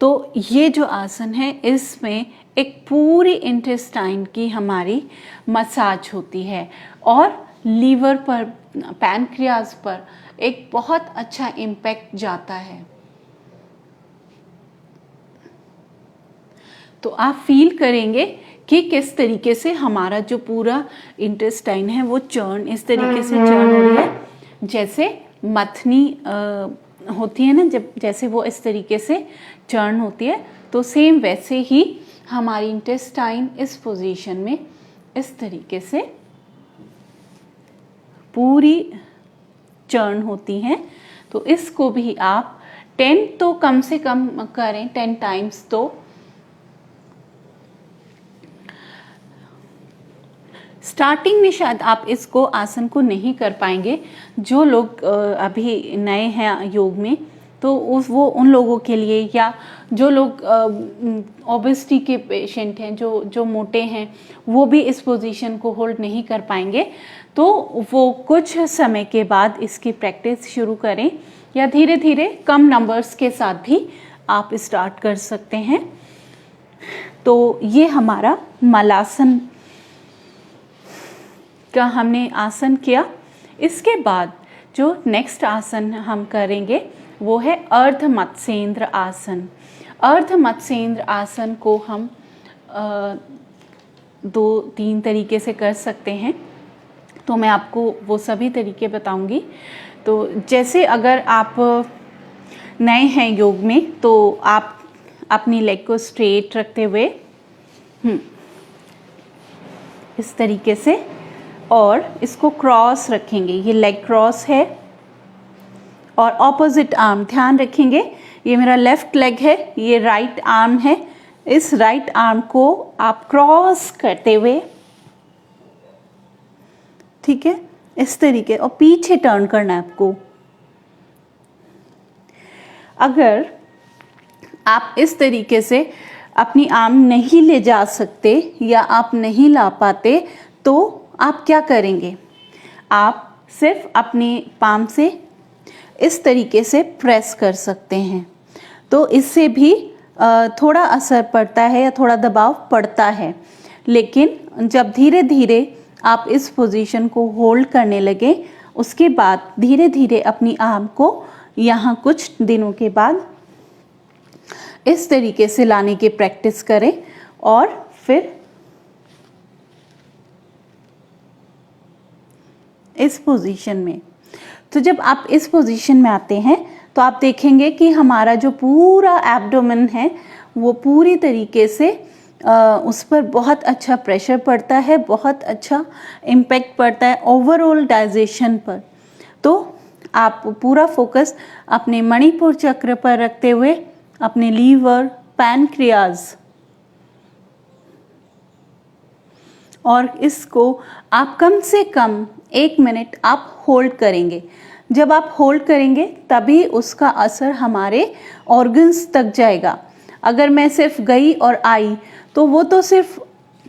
तो ये जो आसन है इसमें एक पूरी इंटेस्टाइन की हमारी मसाज होती है और लीवर पर, पैनक्रियाज पर एक बहुत अच्छा इम्पैक्ट जाता है। तो आप फील करेंगे कि किस तरीके से हमारा जो पूरा इंटेस्टाइन है वो चर्न, इस तरीके से चर्न हो रही है, जैसे मथनी होती है ना, जब जैसे वो इस तरीके से चर्न होती है, तो सेम वैसे ही हमारी इंटेस्टाइन इस पोजीशन में इस तरीके से पूरी चर्न होती हैं। तो इसको भी आप 10 तो कम से कम करें, 10 टाइम्स। तो स्टार्टिंग में शायद आप इसको आसन को नहीं कर पाएंगे, जो लोग अभी नए हैं योग में, तो वो उन लोगों के लिए, या जो लोग ओबेसिटी के पेशेंट हैं, जो मोटे हैं, वो भी इस पोजीशन को होल्ड नहीं कर पाएंगे। तो वो कुछ समय के बाद इसकी प्रैक्टिस शुरू करें, या धीरे धीरे कम नंबर्स के साथ भी आप स्टार्ट कर सकते हैं। तो ये हमारा मलासन का हमने आसन किया। इसके बाद जो नेक्स्ट आसन हम करेंगे वो है अर्ध मत्स्येंद्र आसन। अर्ध मत्स्येंद्र आसन को हम 2-3 तरीके से कर सकते हैं, तो मैं आपको वो सभी तरीके बताऊंगी। तो जैसे अगर आप नए हैं योग में, तो आप अपनी लेग को स्ट्रेट रखते हुए इस तरीके से, और इसको क्रॉस रखेंगे, ये लेग क्रॉस है, और ऑपोजिट आर्म ध्यान रखेंगे, ये मेरा लेफ्ट लेग है, ये राइट आर्म है, इस राइट आर्म को आप क्रॉस करते हुए, ठीक है, इस तरीके, और पीछे टर्न करना है आपको। अगर आप इस तरीके से अपनी आर्म नहीं ले जा सकते या आप नहीं ला पाते, तो आप क्या करेंगे, आप सिर्फ अपने पाम से इस तरीके से प्रेस कर सकते हैं। तो इससे भी थोड़ा असर पड़ता है या थोड़ा दबाव पड़ता है, लेकिन जब धीरे धीरे आप इस पोजीशन को होल्ड करने लगे, उसके बाद धीरे धीरे अपनी आर्म को यहाँ कुछ दिनों के बाद इस तरीके से लाने की प्रैक्टिस करें, और फिर इस पोजीशन में। तो जब आप इस पोजीशन में आते हैं तो आप देखेंगे कि हमारा जो पूरा एब्डोमेन है वो पूरी तरीके से उस पर बहुत अच्छा प्रेशर पड़ता है, बहुत अच्छा इम्पैक्ट पड़ता है ओवरऑल डाइजेशन पर। तो आप पूरा फोकस अपने मणिपुर चक्र पर रखते हुए अपने लीवर, पैनक्रियाज, और इसको आप कम से कम 1 मिनट आप होल्ड करेंगे। जब आप होल्ड करेंगे तभी उसका असर हमारे ऑर्गन्स तक जाएगा। अगर मैं सिर्फ गई और आई तो वो तो सिर्फ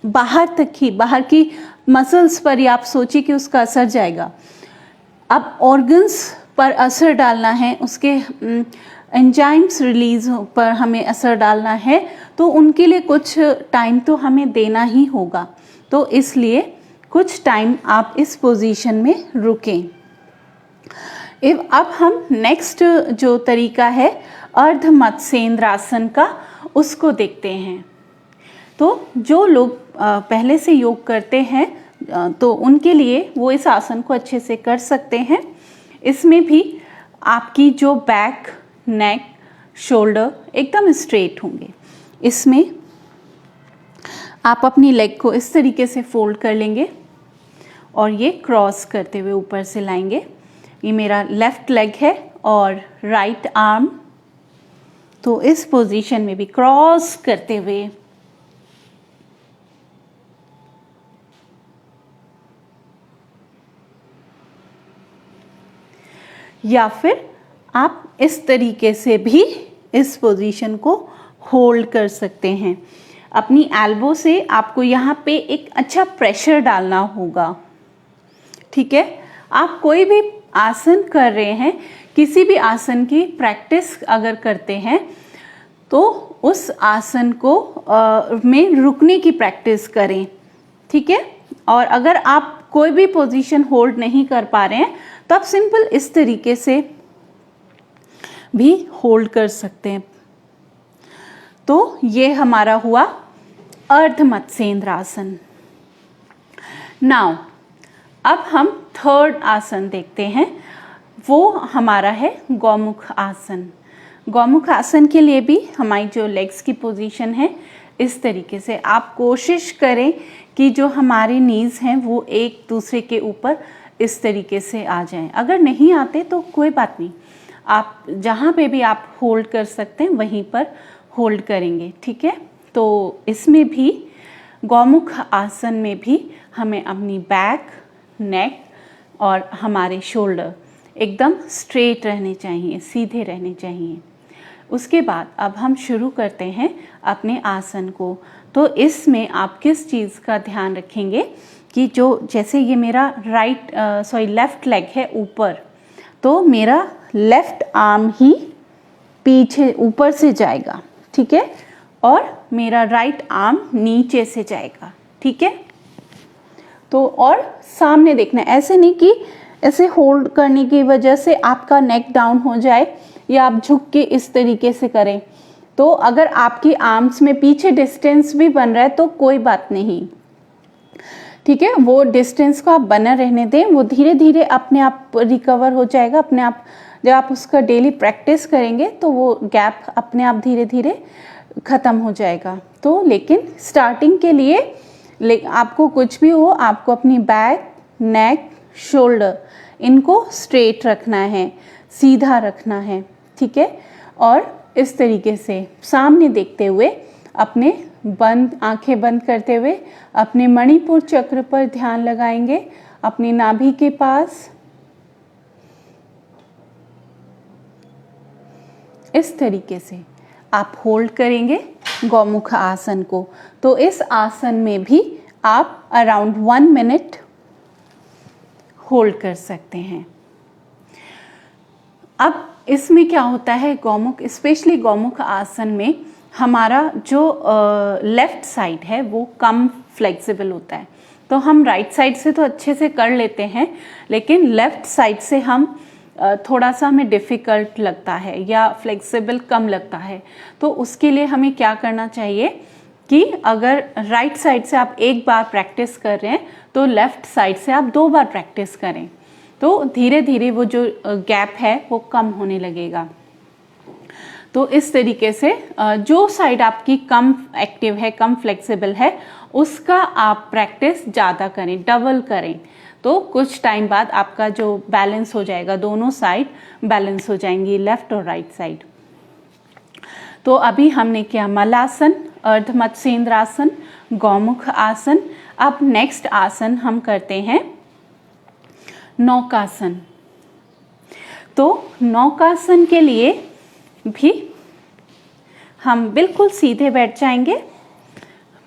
बाहर तक ही, बाहर की मसल्स पर ही आप सोचिए कि उसका असर जाएगा। अब ऑर्गन्स पर असर डालना है, उसके एंजाइम्स रिलीज पर हमें असर डालना है, तो उनके लिए कुछ टाइम तो हमें देना ही होगा। तो इसलिए कुछ टाइम आप इस पोजीशन में रुकें। अब हम नेक्स्ट जो तरीका है अर्ध मत्स्येंद्रासन का, उसको देखते हैं। तो जो लोग पहले से योग करते हैं तो उनके लिए वो इस आसन को अच्छे से कर सकते हैं। इसमें भी आपकी जो बैक, नेक, शोल्डर एकदम स्ट्रेट होंगे। इसमें आप अपनी लेग को इस तरीके से फोल्ड कर लेंगे और ये क्रॉस करते हुए ऊपर से लाएंगे। ये मेरा लेफ्ट लेग है और राइट आर्म, तो इस पोजीशन में भी क्रॉस करते हुए या फिर आप इस तरीके से भी इस पोजीशन को होल्ड कर सकते हैं। अपनी एल्बो से आपको यहाँ पे एक अच्छा प्रेशर डालना होगा, ठीक है। आप कोई भी आसन कर रहे हैं, किसी भी आसन की प्रैक्टिस अगर करते हैं तो उस आसन को में रुकने की प्रैक्टिस करें, ठीक है। और अगर आप कोई भी पोजीशन होल्ड नहीं कर पा रहे हैं तो आप सिंपल इस तरीके से भी होल्ड कर सकते हैं। तो ये हमारा हुआ अर्ध मत्स्येंद्र आसन। नाउ अब हम थर्ड आसन देखते हैं, वो हमारा है गौमुख आसन। गौमुख आसन के लिए भी हमारी जो लेग्स की पोजीशन है इस तरीके से, आप कोशिश करें कि जो हमारे नीज हैं वो एक दूसरे के ऊपर इस तरीके से आ जाएं। अगर नहीं आते तो कोई बात नहीं, आप जहाँ पे भी आप होल्ड कर सकते हैं वहीं पर होल्ड करेंगे, ठीक है। तो इसमें भी गौमुख आसन में भी हमें अपनी बैक, नेक और हमारे शोल्डर एकदम स्ट्रेट रहने चाहिए, सीधे रहने चाहिए। उसके बाद अब हम शुरू करते हैं अपने आसन को। तो इसमें आप किस चीज़ का ध्यान रखेंगे कि जो जैसे ये मेरा लेफ़्ट लेग है ऊपर, तो मेरा लेफ़्ट आर्म ही पीछे ऊपर से जाएगा, ठीक है, और मेरा राइट आर्म नीचे से जाएगा, ठीक है। तो और सामने देखना, ऐसे नहीं कि ऐसे होल्ड करने की वजह से आपका नेक डाउन हो जाए या आप झुक के इस तरीके से करें। तो अगर आपकी आर्म्स में पीछे डिस्टेंस भी बन रहा है तो कोई बात नहीं, ठीक है, वो डिस्टेंस को आप बना रहने दें, वो धीरे धीरे अपने आप रिकवर हो जाएगा अपने आप। जब आप उसका डेली प्रैक्टिस करेंगे तो वो गैप अपने आप धीरे धीरे ख़त्म हो जाएगा। तो लेकिन स्टार्टिंग के लिए आपको कुछ भी हो, आपको अपनी बैक, नेक, शोल्डर इनको स्ट्रेट रखना है, सीधा रखना है, ठीक है। और इस तरीके से सामने देखते हुए अपने आंखें बंद करते हुए अपने मणिपुर चक्र पर ध्यान लगाएंगे, अपनी नाभि के पास। इस तरीके से आप होल्ड करेंगे गौमुख आसन को। तो इस आसन में भी आप अराउंड 1 मिनट होल्ड कर सकते हैं। अब इसमें क्या होता है, गौमुख, स्पेशली गौमुख आसन में हमारा जो लेफ्ट साइड है वो कम फ्लेक्सिबल होता है। तो हम राइट साइड से तो अच्छे से कर लेते हैं, लेकिन लेफ्ट साइड से हम थोड़ा सा हमें डिफ़िकल्ट लगता है या फ्लेक्सिबल कम लगता है। तो उसके लिए हमें क्या करना चाहिए कि अगर राइट साइड से आप एक बार प्रैक्टिस कर रहे हैं तो लेफ़्ट साइड से आप 2 बार प्रैक्टिस करें, तो धीरे धीरे वो जो गैप है वो कम होने लगेगा। तो इस तरीके से जो साइड आपकी कम एक्टिव है, कम फ्लेक्सिबल है, उसका आप प्रैक्टिस ज़्यादा करें, डबल करें। तो कुछ टाइम बाद आपका जो बैलेंस हो जाएगा, दोनों साइड बैलेंस हो जाएंगी, लेफ्ट और राइट साइड। तो अभी हमने किया मलासन, अर्ध मत्स्येंद्र आसन, गौमुख आसन। अब नेक्स्ट आसन हम करते हैं नौकासन। तो नौकासन के लिए भी हम बिल्कुल सीधे बैठ जाएंगे,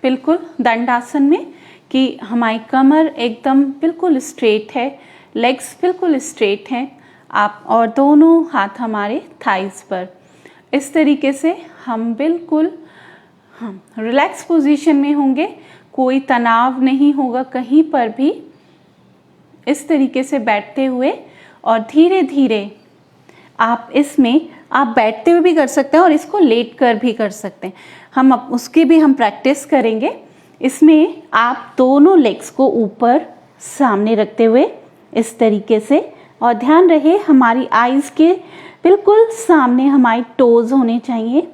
बिल्कुल दंडासन में, कि हमारी कमर एकदम बिल्कुल स्ट्रेट है, लेग्स बिल्कुल स्ट्रेट हैं आप, और दोनों हाथ हमारे थाइस पर। इस तरीके से हम बिल्कुल रिलैक्स पोजीशन में होंगे, कोई तनाव नहीं होगा कहीं पर भी। इस तरीके से बैठते हुए और धीरे धीरे आप इसमें आप बैठते हुए भी कर सकते हैं और इसको लेट कर भी कर सकते हैं। हम उसकी भी हम प्रैक्टिस करेंगे। इसमें आप दोनों लेग्स को ऊपर सामने रखते हुए इस तरीके से, और ध्यान रहे हमारी आईज के बिल्कुल सामने हमारी टोज होने चाहिए।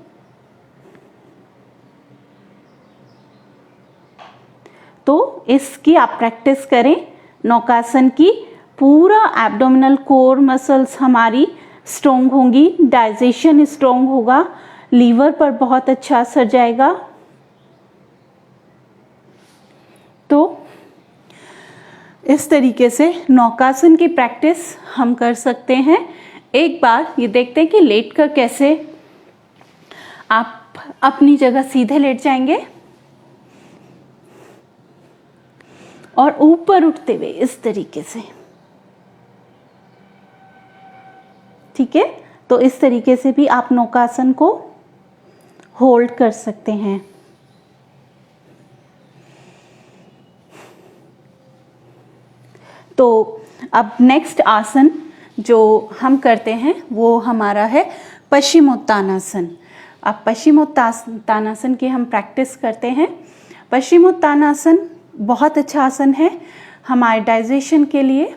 तो इसकी आप प्रैक्टिस करें नौकासन की। पूरा एब्डोमिनल कोर मसल्स हमारी स्ट्रोंग होंगी, डाइजेशन स्ट्रोंग होगा, लीवर पर बहुत अच्छा असर जाएगा। तो इस तरीके से नौकासन की प्रैक्टिस हम कर सकते हैं। एक बार ये देखते हैं कि लेट कर कैसे आप अपनी जगह सीधे लेट जाएंगे और ऊपर उठते हुए इस तरीके से, ठीक है। तो इस तरीके से भी आप नौकासन को होल्ड कर सकते हैं। तो अब नेक्स्ट आसन जो हम करते हैं वो हमारा है पश्चिमोत्तानासन। अब पश्चिमोत्तानासन की हम प्रैक्टिस करते हैं। पश्चिमोत्तानासन बहुत अच्छा आसन है हमारे डाइजेशन के लिए।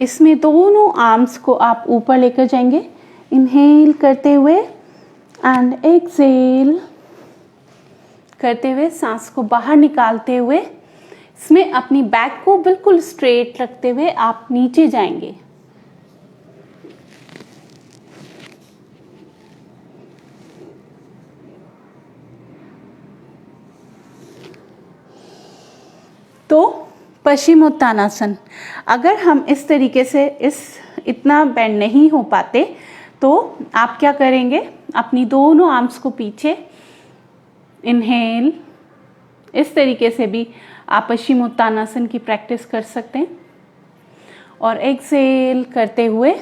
इसमें दोनों आर्म्स को आप ऊपर लेकर जाएंगे, इनहेल करते हुए एंड एक्सेल करते हुए, सांस को बाहर निकालते हुए, इसमें अपनी बैक को बिल्कुल स्ट्रेट रखते हुए आप नीचे जाएंगे। तो पश्चिमोत्तानासन, अगर हम इस तरीके से इतना बेंड नहीं हो पाते तो आप क्या करेंगे, अपनी दोनों आर्म्स को पीछे, इनहेल, इस तरीके से भी आप पश्चिमोत्तानासन की प्रैक्टिस कर सकते हैं। और एक्सेल करते हुए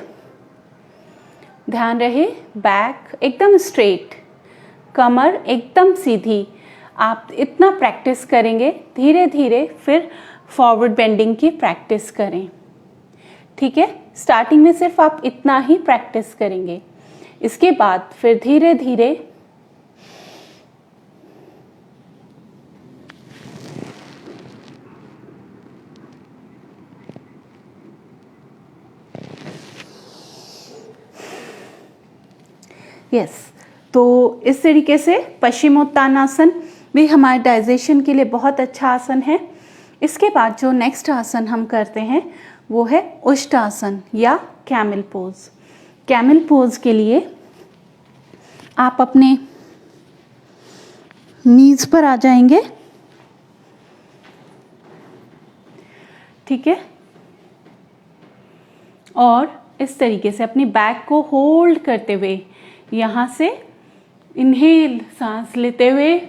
ध्यान रहे बैक एकदम स्ट्रेट, कमर एकदम सीधी। आप इतना प्रैक्टिस करेंगे, धीरे धीरे फिर फॉरवर्ड बेंडिंग की प्रैक्टिस करें। ठीक है, स्टार्टिंग में सिर्फ आप इतना ही प्रैक्टिस करेंगे, इसके बाद फिर धीरे धीरे तो इस तरीके से पश्चिमोत्तानासन भी हमारे डाइजेशन के लिए बहुत अच्छा आसन है। इसके बाद जो नेक्स्ट आसन हम करते हैं वो है उष्टासन या कैमल पोज। कैमल पोज के लिए आप अपने नीज पर आ जाएंगे। ठीक है, और इस तरीके से अपनी बैक को होल्ड करते हुए यहाँ से इनहेल सांस लेते हुए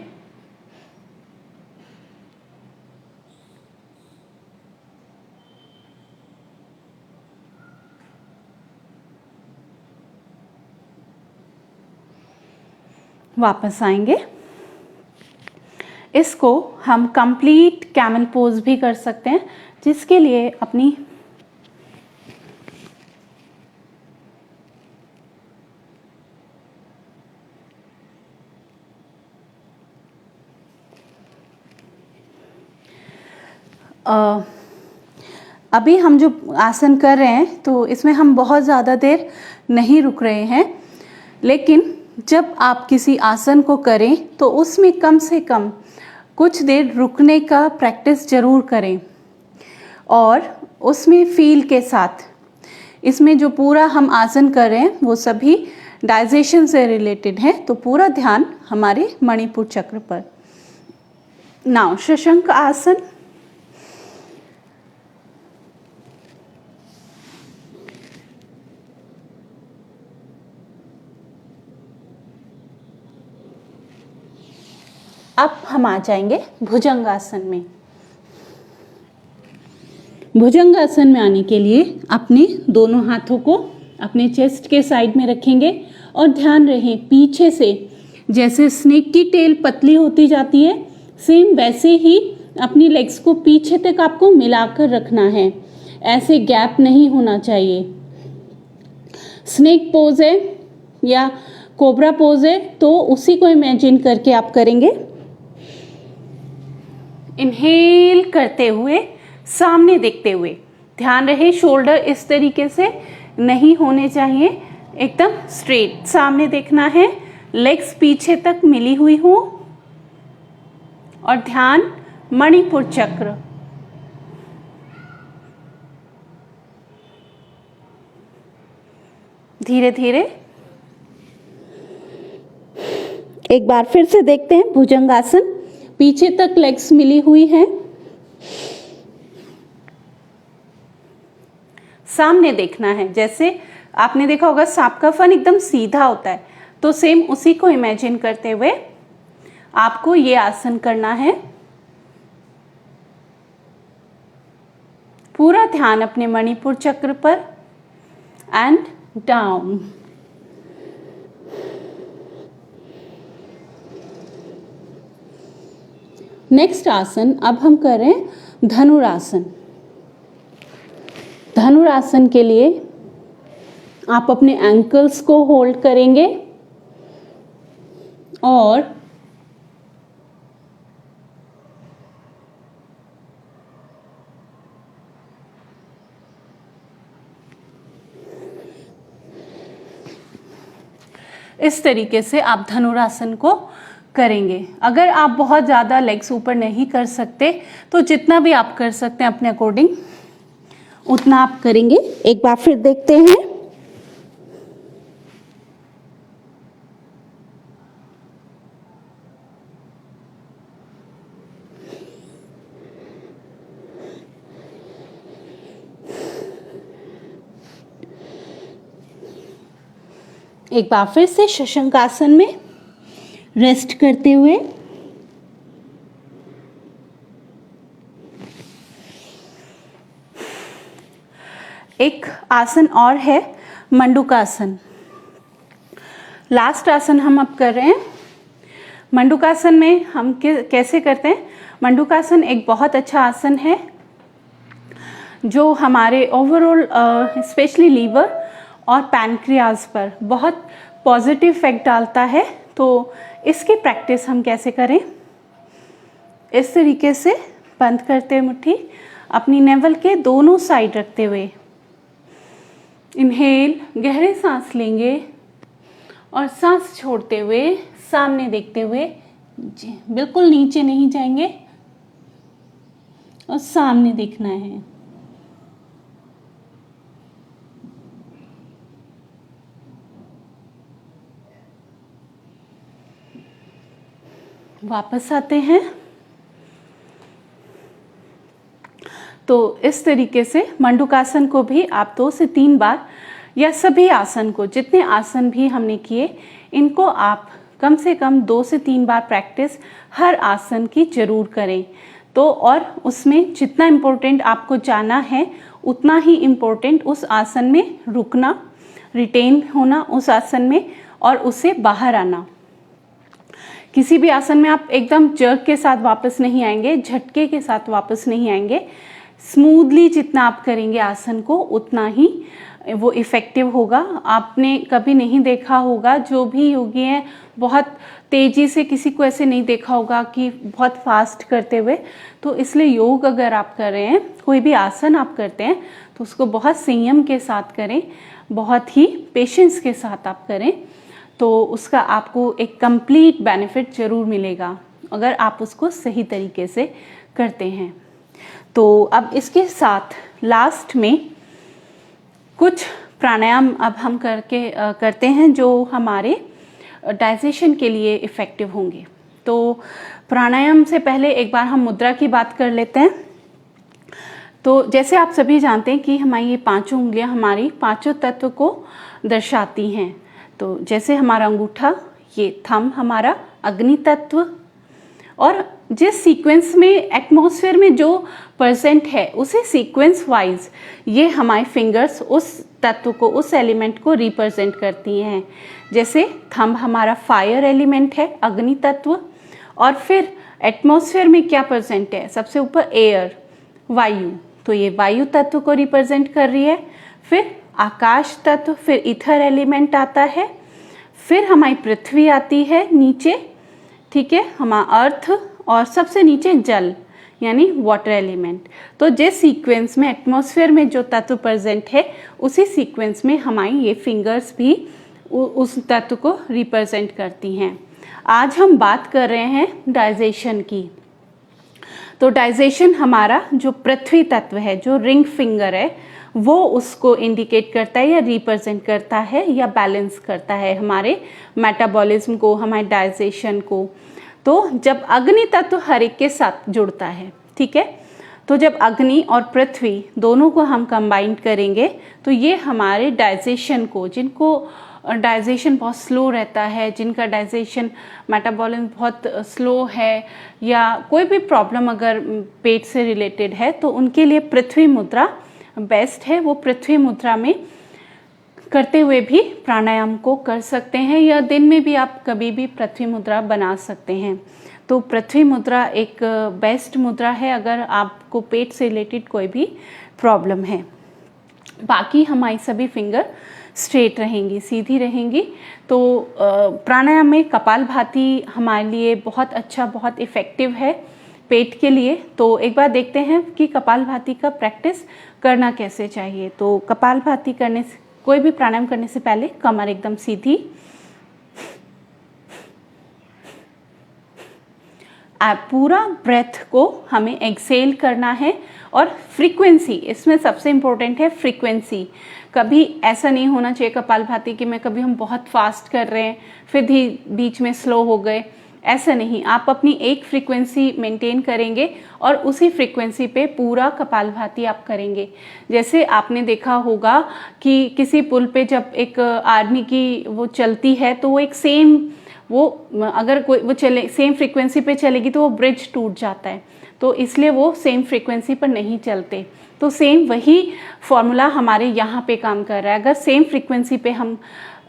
वापस आएंगे। इसको हम कंप्लीट कैमल पोज भी कर सकते हैं, जिसके लिए अपनी अभी हम जो आसन कर रहे हैं तो इसमें हम बहुत ज़्यादा देर नहीं रुक रहे हैं, लेकिन जब आप किसी आसन को करें तो उसमें कम से कम कुछ देर रुकने का प्रैक्टिस ज़रूर करें, और उसमें फील के साथ। इसमें जो पूरा हम आसन कर रहे हैं वो सभी डाइजेशन से रिलेटेड है, तो पूरा ध्यान हमारे मणिपुर चक्र पर। नाउ शशंक आसन। अब हम आ जाएंगे भुजंगासन में। भुजंगासन में आने के लिए अपने दोनों हाथों को अपने चेस्ट के साइड में रखेंगे, और ध्यान रहे पीछे से जैसे स्नेक की टेल पतली होती जाती है, सेम वैसे ही अपनी लेग्स को पीछे तक आपको मिलाकर रखना है, ऐसे गैप नहीं होना चाहिए। स्नेक पोज है या कोबरा पोज है तो उसी को इमेजिन करके आप करेंगे। इनहेल करते हुए सामने देखते हुए, ध्यान रहे शोल्डर इस तरीके से नहीं होने चाहिए, एकदम स्ट्रेट सामने देखना है, लेग्स पीछे तक मिली हुई हो, और ध्यान मणिपुर चक्र। धीरे धीरे एक बार फिर से देखते हैं भुजंगासन। पीछे तक लेग्स मिली हुई हैं, सामने देखना है। जैसे आपने देखा होगा सांप का फन एकदम सीधा होता है, तो सेम उसी को इमेजिन करते हुए आपको ये आसन करना है। पूरा ध्यान अपने मणिपुर चक्र पर एंड डाउन। नेक्स्ट आसन अब हम कर रहे हैं धनुरासन। धनुरासन के लिए आप अपने एंकल्स को होल्ड करेंगे और इस तरीके से आप धनुरासन को करेंगे। अगर आप बहुत ज़्यादा लेग्स ऊपर नहीं कर सकते तो जितना भी आप कर सकते हैं अपने अकॉर्डिंग उतना आप करेंगे। एक बार फिर देखते हैं। एक बार फिर से शशंकासन में रेस्ट करते हुए एक आसन और है मंडूकासन। लास्ट आसन हम अब कर रहे हैं। मंडूकासन में हम कैसे करते हैं? मंडूकासन एक बहुत अच्छा आसन है जो हमारे ओवरऑल स्पेशली लीवर और पैनक्रियाज पर बहुत पॉजिटिव इफेक्ट डालता है। तो इसकी प्रैक्टिस हम कैसे करें? इस तरीके से बंद करते हुए मुट्ठी अपनी नेवल के दोनों साइड रखते हुए इनहेल, गहरे सांस लेंगे और सांस छोड़ते हुए सामने देखते हुए बिल्कुल नीचे नहीं जाएंगे और सामने देखना है। वापस आते हैं। तो इस तरीके से मंडूकासन को भी आप 2 से 3 बार या सभी आसन को, जितने आसन भी हमने किए, इनको आप कम से कम 2 से 3 बार प्रैक्टिस हर आसन की जरूर करें। तो और उसमें जितना इम्पोर्टेंट आपको जाना है उतना ही इम्पोर्टेंट उस आसन में रुकना, रिटेन होना उस आसन में और उससे बाहर आना। किसी भी आसन में आप एकदम जर्क के साथ वापस नहीं आएंगे, झटके के साथ वापस नहीं आएंगे। स्मूथली जितना आप करेंगे आसन को उतना ही वो इफ़ेक्टिव होगा। आपने कभी नहीं देखा होगा, जो भी योगी हैं बहुत तेज़ी से, किसी को ऐसे नहीं देखा होगा कि बहुत फास्ट करते हुए। तो इसलिए योग अगर आप कर रहे हैं, कोई भी आसन आप करते हैं तो उसको बहुत संयम के साथ करें, बहुत ही पेशेंस के साथ आप करें, तो उसका आपको एक कंप्लीट बेनिफिट ज़रूर मिलेगा अगर आप उसको सही तरीके से करते हैं। तो अब इसके साथ लास्ट में कुछ प्राणायाम अब हम करते हैं जो हमारे डाइजेशन के लिए इफ़ेक्टिव होंगे। तो प्राणायाम से पहले एक बार हम मुद्रा की बात कर लेते हैं। तो जैसे आप सभी जानते हैं कि हमारी ये 5 उंगलियां हमारी 5 तत्व को दर्शाती हैं। तो जैसे हमारा अंगूठा, ये थंब हमारा अग्नि तत्व, और जिस सीक्वेंस में एटमॉस्फेयर में जो परसेंट है उसी सीक्वेंस वाइज ये हमारे फिंगर्स उस तत्व को, उस एलिमेंट को रिप्रेजेंट करती हैं। जैसे थंब हमारा फायर एलिमेंट है, अग्नि तत्व, और फिर एटमॉस्फेयर में क्या परसेंट है? सबसे ऊपर एयर, वायु, तो ये वायु तत्व को रिप्रेजेंट कर रही है। फिर आकाश तत्व, फिर ईथर एलिमेंट आता है, फिर हमारी पृथ्वी आती है नीचे, ठीक है, हमारा अर्थ, और सबसे नीचे जल यानी वाटर एलिमेंट। तो जिस सीक्वेंस में एटमॉस्फेयर में जो तत्व प्रेजेंट है उसी सीक्वेंस में हमारी ये फिंगर्स भी उस तत्व को रिप्रेजेंट करती हैं। आज हम बात कर रहे हैं डाइजेशन की। तो डाइजेशन हमारा जो पृथ्वी तत्व है, जो रिंग फिंगर है, वो उसको इंडिकेट करता है या रिप्रेजेंट करता है या बैलेंस करता है हमारे मेटाबॉलिज्म को, हमारे डाइजेशन को। तो जब अग्नि तत्व हर एक के साथ जुड़ता है, ठीक है, तो जब अग्नि और पृथ्वी दोनों को हम कंबाइन करेंगे तो ये हमारे डाइजेशन को, जिनको डाइजेशन बहुत स्लो रहता है, जिनका डाइजेशन मेटाबॉलिज्म बहुत स्लो है, या कोई भी प्रॉब्लम अगर पेट से रिलेटेड है, तो उनके लिए पृथ्वी मुद्रा बेस्ट है। वो पृथ्वी मुद्रा में करते हुए भी प्राणायाम को कर सकते हैं, या दिन में भी आप कभी भी पृथ्वी मुद्रा बना सकते हैं। तो पृथ्वी मुद्रा एक बेस्ट मुद्रा है अगर आपको पेट से रिलेटेड कोई भी प्रॉब्लम है। बाकी हमारी सभी फिंगर स्ट्रेट रहेंगी, सीधी रहेंगी। तो प्राणायाम में कपालभाति हमारे लिए बहुत अच्छा, बहुत इफ़ेक्टिव है पेट के लिए। तो एक बार देखते हैं कि कपालभाति का प्रैक्टिस करना कैसे चाहिए। तो कपालभाति करने से, कोई भी प्राणायाम करने से पहले कमर एकदम सीधी, पूरा ब्रेथ को हमें एक्सेल करना है। और फ्रीक्वेंसी, इसमें सबसे इम्पोर्टेंट है फ्रीक्वेंसी। कभी ऐसा नहीं होना चाहिए कपालभाति कि मैं कभी हम बहुत फास्ट कर रहे हैं फिर बीच में स्लो हो गए, ऐसा नहीं। आप अपनी एक फ्रीक्वेंसी मेंटेन करेंगे और उसी फ्रीक्वेंसी पे पूरा कपालभाति आप करेंगे। जैसे आपने देखा होगा कि किसी पुल पे जब एक आर्मी की वो चलती है तो वो एक सेम, वो अगर कोई वो चले सेम फ्रीक्वेंसी पे चलेगी तो वो ब्रिज टूट जाता है, तो इसलिए वो सेम फ्रीक्वेंसी पर नहीं चलते। तो सेम वही फॉर्मूला हमारे यहाँ पे काम कर रहा है। अगर सेम फ्रीक्वेंसी पे हम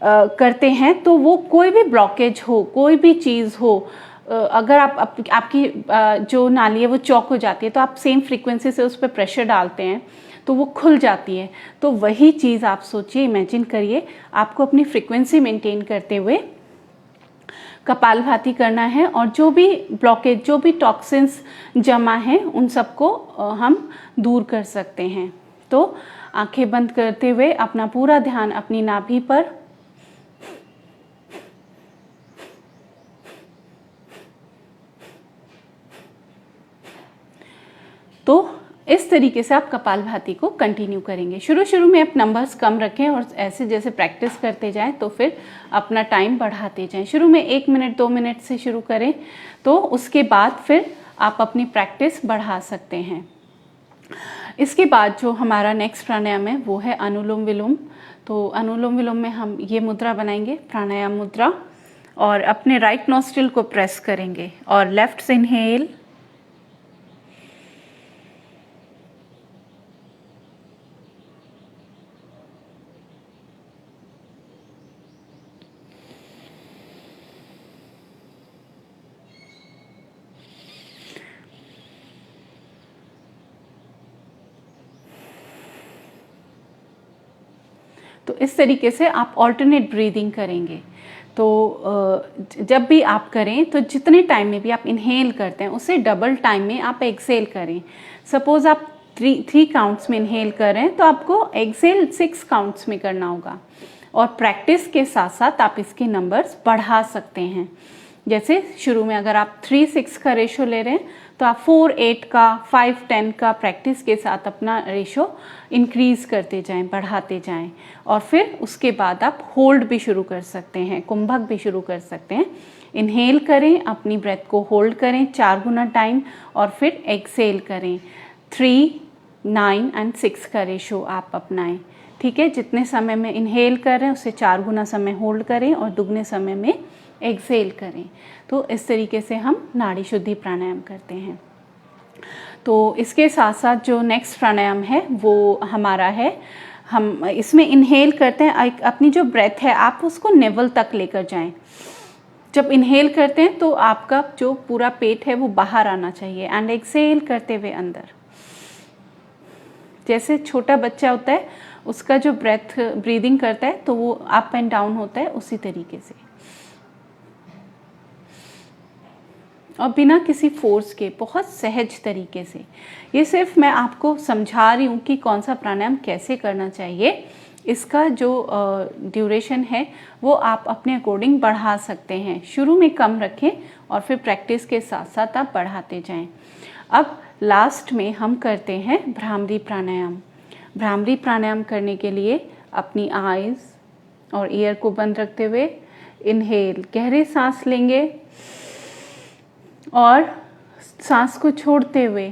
करते हैं तो वो कोई भी ब्लॉकेज हो, कोई भी चीज़ हो, अगर आपकी जो नाली है वो चौक हो जाती है तो आप सेम फ्रीक्वेंसी से उस पर प्रेशर डालते हैं तो वो खुल जाती है। तो वही चीज़ आप सोचिए, इमेजिन करिए, आपको अपनी फ्रीक्वेंसी मेंटेन करते हुए कपालभाति करना है और जो भी ब्लॉकेज, जो भी टॉक्सिन्स जमा हैं उन सबको हम दूर कर सकते हैं। तो आंखें बंद करते हुए अपना पूरा ध्यान अपनी नाभि पर, तो इस तरीके से आप कपालभाति को कंटिन्यू करेंगे। शुरू में आप नंबर्स कम रखें और ऐसे जैसे प्रैक्टिस करते जाएं तो फिर अपना टाइम बढ़ाते जाएं। शुरू में 1 मिनट 2 मिनट से शुरू करें, तो उसके बाद फिर आप अपनी प्रैक्टिस बढ़ा सकते हैं। इसके बाद जो हमारा नेक्स्ट प्राणायाम है वो है अनुलोम विलोम। तो अनुलोम विलोम में हम ये मुद्रा बनाएंगे, प्राणायाम मुद्रा, और अपने राइट नॉस्ट्रिल को प्रेस करेंगे और लेफ्ट से इनहेल, तो इस तरीके से आप ऑल्टरनेट ब्रीदिंग करेंगे। तो जब भी आप करें तो जितने टाइम में भी आप इनहेल करते हैं उससे डबल टाइम में आप एक्सेल करें। सपोज आप 3 काउंट्स में इनहेल कर रहे हैं तो आपको एक्सेल 6 काउंट्स में करना होगा। और प्रैक्टिस के साथ साथ आप इसके नंबर्स बढ़ा सकते हैं। जैसे शुरू में अगर आप 3-6 का रेशो ले रहे हैं तो आप 4-8 का, 5-10 का प्रैक्टिस के साथ अपना रेशो इंक्रीज करते जाएं, बढ़ाते जाएं। और फिर उसके बाद आप होल्ड भी शुरू कर सकते हैं, कुंभक भी शुरू कर सकते हैं। इनहेल करें, अपनी ब्रेथ को होल्ड करें 4 गुना टाइम और फिर एक्सेल करें। 3, 9 एंड 6 का रेशो आप अपनाएं। ठीक है, जितने समय में इनहेल कर रहे हैं उससे 4 गुना समय होल्ड करें और दुगने समय में एक्सेल करें। तो इस तरीके से हम नाड़ी शुद्धि प्राणायाम करते हैं। तो इसके साथ साथ जो नेक्स्ट प्राणायाम है वो हमारा है, हम इसमें इनहेल करते हैं, अपनी जो ब्रेथ है आप उसको नेवल तक लेकर जाएं। जब इनहेल करते हैं तो आपका जो पूरा पेट है वो बाहर आना चाहिए एंड एक्सेल करते हुए अंदर। जैसे छोटा बच्चा होता है उसका जो ब्रेथ ब्रीदिंग करता है तो वो अप एंड डाउन होता है, उसी तरीके से, और बिना किसी फोर्स के, बहुत सहज तरीके से। ये सिर्फ मैं आपको समझा रही हूँ कि कौन सा प्राणायाम कैसे करना चाहिए। इसका जो ड्यूरेशन है वो आप अपने अकॉर्डिंग बढ़ा सकते हैं। शुरू में कम रखें और फिर प्रैक्टिस के साथ साथ आप बढ़ाते जाएं। अब लास्ट में हम करते हैं भ्रामरी प्राणायाम। भ्रामरी प्राणायाम करने के लिए अपनी आईज और ईयर को बंद रखते हुए इनहेल, गहरे सांस लेंगे और सांस को छोड़ते हुए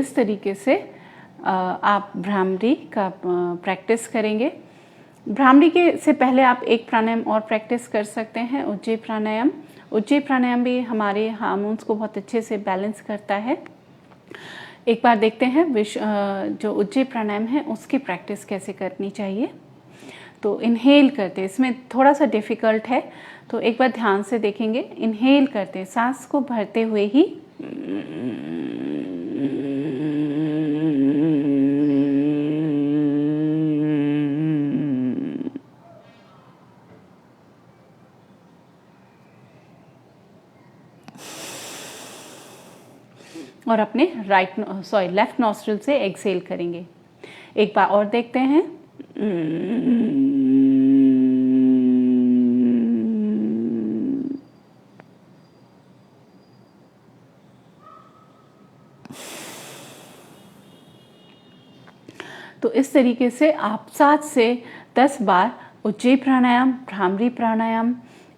इस तरीके से आप भ्रामरी का प्रैक्टिस करेंगे। भ्रामरी के से पहले आप एक प्राणायाम और प्रैक्टिस कर सकते हैं, उज्जयी प्राणायाम। उज्जयी प्राणायाम भी हमारे हार्मोन्स को बहुत अच्छे से बैलेंस करता है। एक बार देखते हैं जो उज्जयी प्राणायाम है उसकी प्रैक्टिस कैसे करनी चाहिए। तो इनहेल करते, इसमें थोड़ा सा डिफ़िकल्ट है, तो एक बार ध्यान से देखेंगे। इनहेल करते, सांस को भरते हुए ही और अपने लेफ्ट नॉस्ट्रिल से एक्सहेल करेंगे। एक बार और देखते हैं। तो इस तरीके से आप 7 से 10 बार उज्जयी प्राणायाम, भ्रामरी प्राणायाम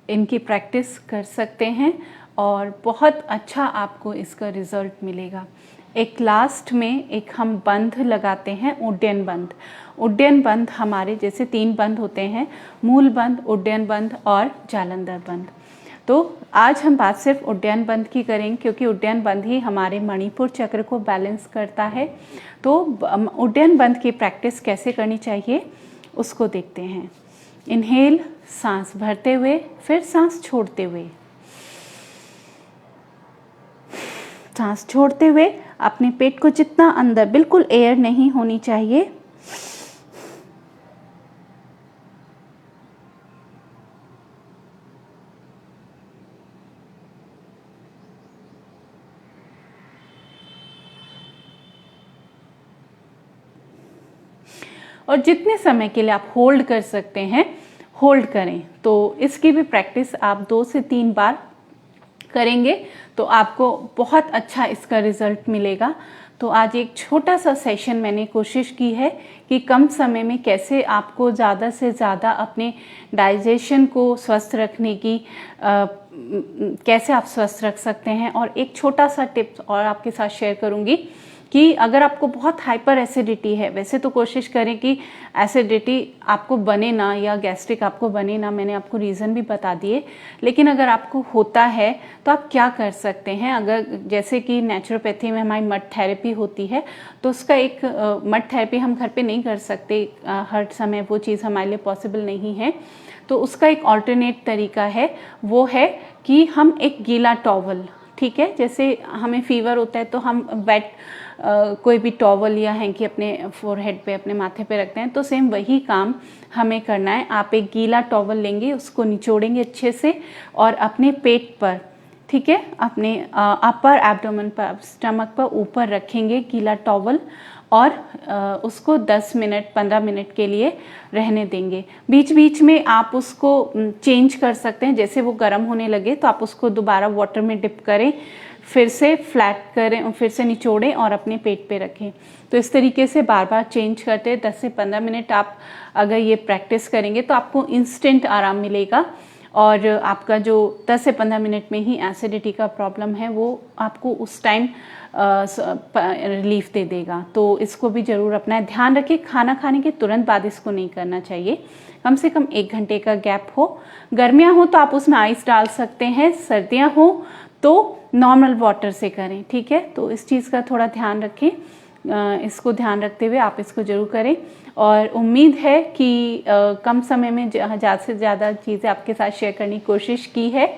इनकी प्रैक्टिस कर सकते हैं और बहुत अच्छा आपको इसका रिजल्ट मिलेगा। एक लास्ट में एक हम बंध लगाते हैं, उड्डयन बंध। उड्डयन बंध हमारे जैसे 3 बंध होते हैं, मूल बंध, उड्डयन बंध और जालंधर बंध। तो आज हम बात सिर्फ उड्डयन बंध की करेंगे क्योंकि उड्डयन बंध ही हमारे मणिपुर चक्र को बैलेंस करता है। तो उड्डयन बंध की प्रैक्टिस कैसे करनी चाहिए उसको देखते हैं। इनहेल, सांस भरते हुए, फिर सांस छोड़ते हुए, सांस छोड़ते हुए अपने पेट को जितना अंदर, बिल्कुल एयर नहीं होनी चाहिए, और जितने समय के लिए आप होल्ड कर सकते हैं होल्ड करें। तो इसकी भी प्रैक्टिस आप 2 से 3 बार करेंगे तो आपको बहुत अच्छा इसका रिजल्ट मिलेगा। तो आज एक छोटा सा सेशन मैंने कोशिश की है कि कम समय में कैसे आपको ज़्यादा से ज़्यादा अपने डाइजेशन को स्वस्थ रखने की कैसे आप स्वस्थ रख सकते हैं। और एक छोटा सा टिप्स और आपके साथ शेयर करूँगी कि अगर आपको बहुत हाइपर एसिडिटी है, वैसे तो कोशिश करें कि एसिडिटी आपको बने ना या गैस्ट्रिक आपको बने ना, मैंने आपको रीज़न भी बता दिए। लेकिन अगर आपको होता है तो आप क्या कर सकते हैं, अगर जैसे कि नेचुरोपैथी में हमारी मड थेरेपी होती है तो उसका एक मड थेरेपी हम घर पे नहीं कर सकते, हर समय वो चीज़ हमारे लिए पॉसिबल नहीं है। तो उसका एक ऑल्टरनेट तरीका है, वो है कि हम एक गीला टॉवल, ठीक है, जैसे हमें फीवर होता है तो हम वेट कोई भी टॉवल या हैंकी अपने फोरहेड पे, अपने माथे पे रखते हैं, तो सेम वही काम हमें करना है। आप एक गीला टॉवल लेंगे, उसको निचोड़ेंगे अच्छे से और अपने पेट पर, ठीक है, अपने अपर एब्डोमेन पर, स्टमक पर ऊपर रखेंगे गीला टॉवल और उसको 10 मिनट 15 मिनट के लिए रहने देंगे। बीच बीच में आप उसको चेंज कर सकते हैं, जैसे वो गर्म होने लगे तो आप उसको दोबारा वाटर में डिप करें, फिर से फ्लैट करें, फिर से निचोड़ें और अपने पेट पे रखें। तो इस तरीके से बार बार चेंज करते 10 से 15 मिनट आप अगर ये प्रैक्टिस करेंगे तो आपको इंस्टेंट आराम मिलेगा और आपका जो 10 से 15 मिनट में ही एसिडिटी का प्रॉब्लम है वो आपको उस टाइम रिलीफ दे देगा। तो इसको भी ज़रूर अपना ध्यान रखें। खाना खाने के तुरंत बाद इसको नहीं करना चाहिए, कम से कम 1 घंटे का गैप हो। गर्मियाँ हो तो आप उसमें आइस डाल सकते हैं, सर्दियाँ हो तो नॉर्मल वाटर से करें, ठीक है। तो इस चीज़ का थोड़ा ध्यान रखें, इसको ध्यान रखते हुए आप इसको ज़रूर करें और उम्मीद है कि कम समय में ज़्यादा से ज़्यादा चीज़ें आपके साथ शेयर करने की कोशिश की है।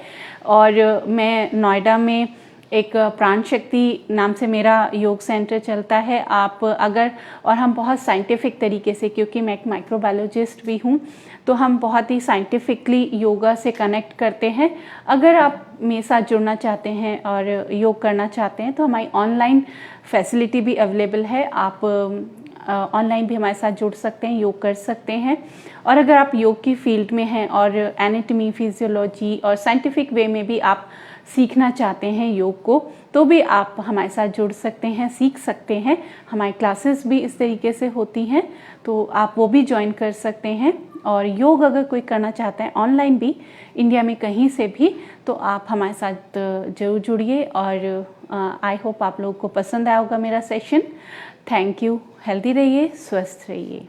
और मैं नोएडा में एक प्राण शक्ति नाम से मेरा योग सेंटर चलता है। आप अगर, और हम बहुत साइंटिफिक तरीके से, क्योंकि मैं एक माइक्रोबायोलॉजिस्ट भी हूँ, तो हम बहुत ही साइंटिफिकली योगा से कनेक्ट करते हैं। अगर आप मेरे साथ जुड़ना चाहते हैं और योग करना चाहते हैं तो हमारी ऑनलाइन फैसिलिटी भी अवेलेबल है। आप ऑनलाइन भी हमारे साथ जुड़ सकते हैं, योग कर सकते हैं। और अगर आप योग की फील्ड में हैं और एनाटॉमी, फिजियोलॉजी और साइंटिफिक वे में भी आप सीखना चाहते हैं योग को, तो भी आप हमारे साथ जुड़ सकते हैं, सीख सकते हैं। हमारी क्लासेस भी इस तरीके से होती हैं, तो आप वो भी ज्वाइन कर सकते हैं। और योग अगर कोई करना चाहता है ऑनलाइन भी, इंडिया में कहीं से भी, तो आप हमारे साथ ज़रूर जुड़िए। और आई होप आप लोगों को पसंद आया होगा मेरा सेशन। Thank you. हेल्दी रहिए, स्वस्थ रहिए।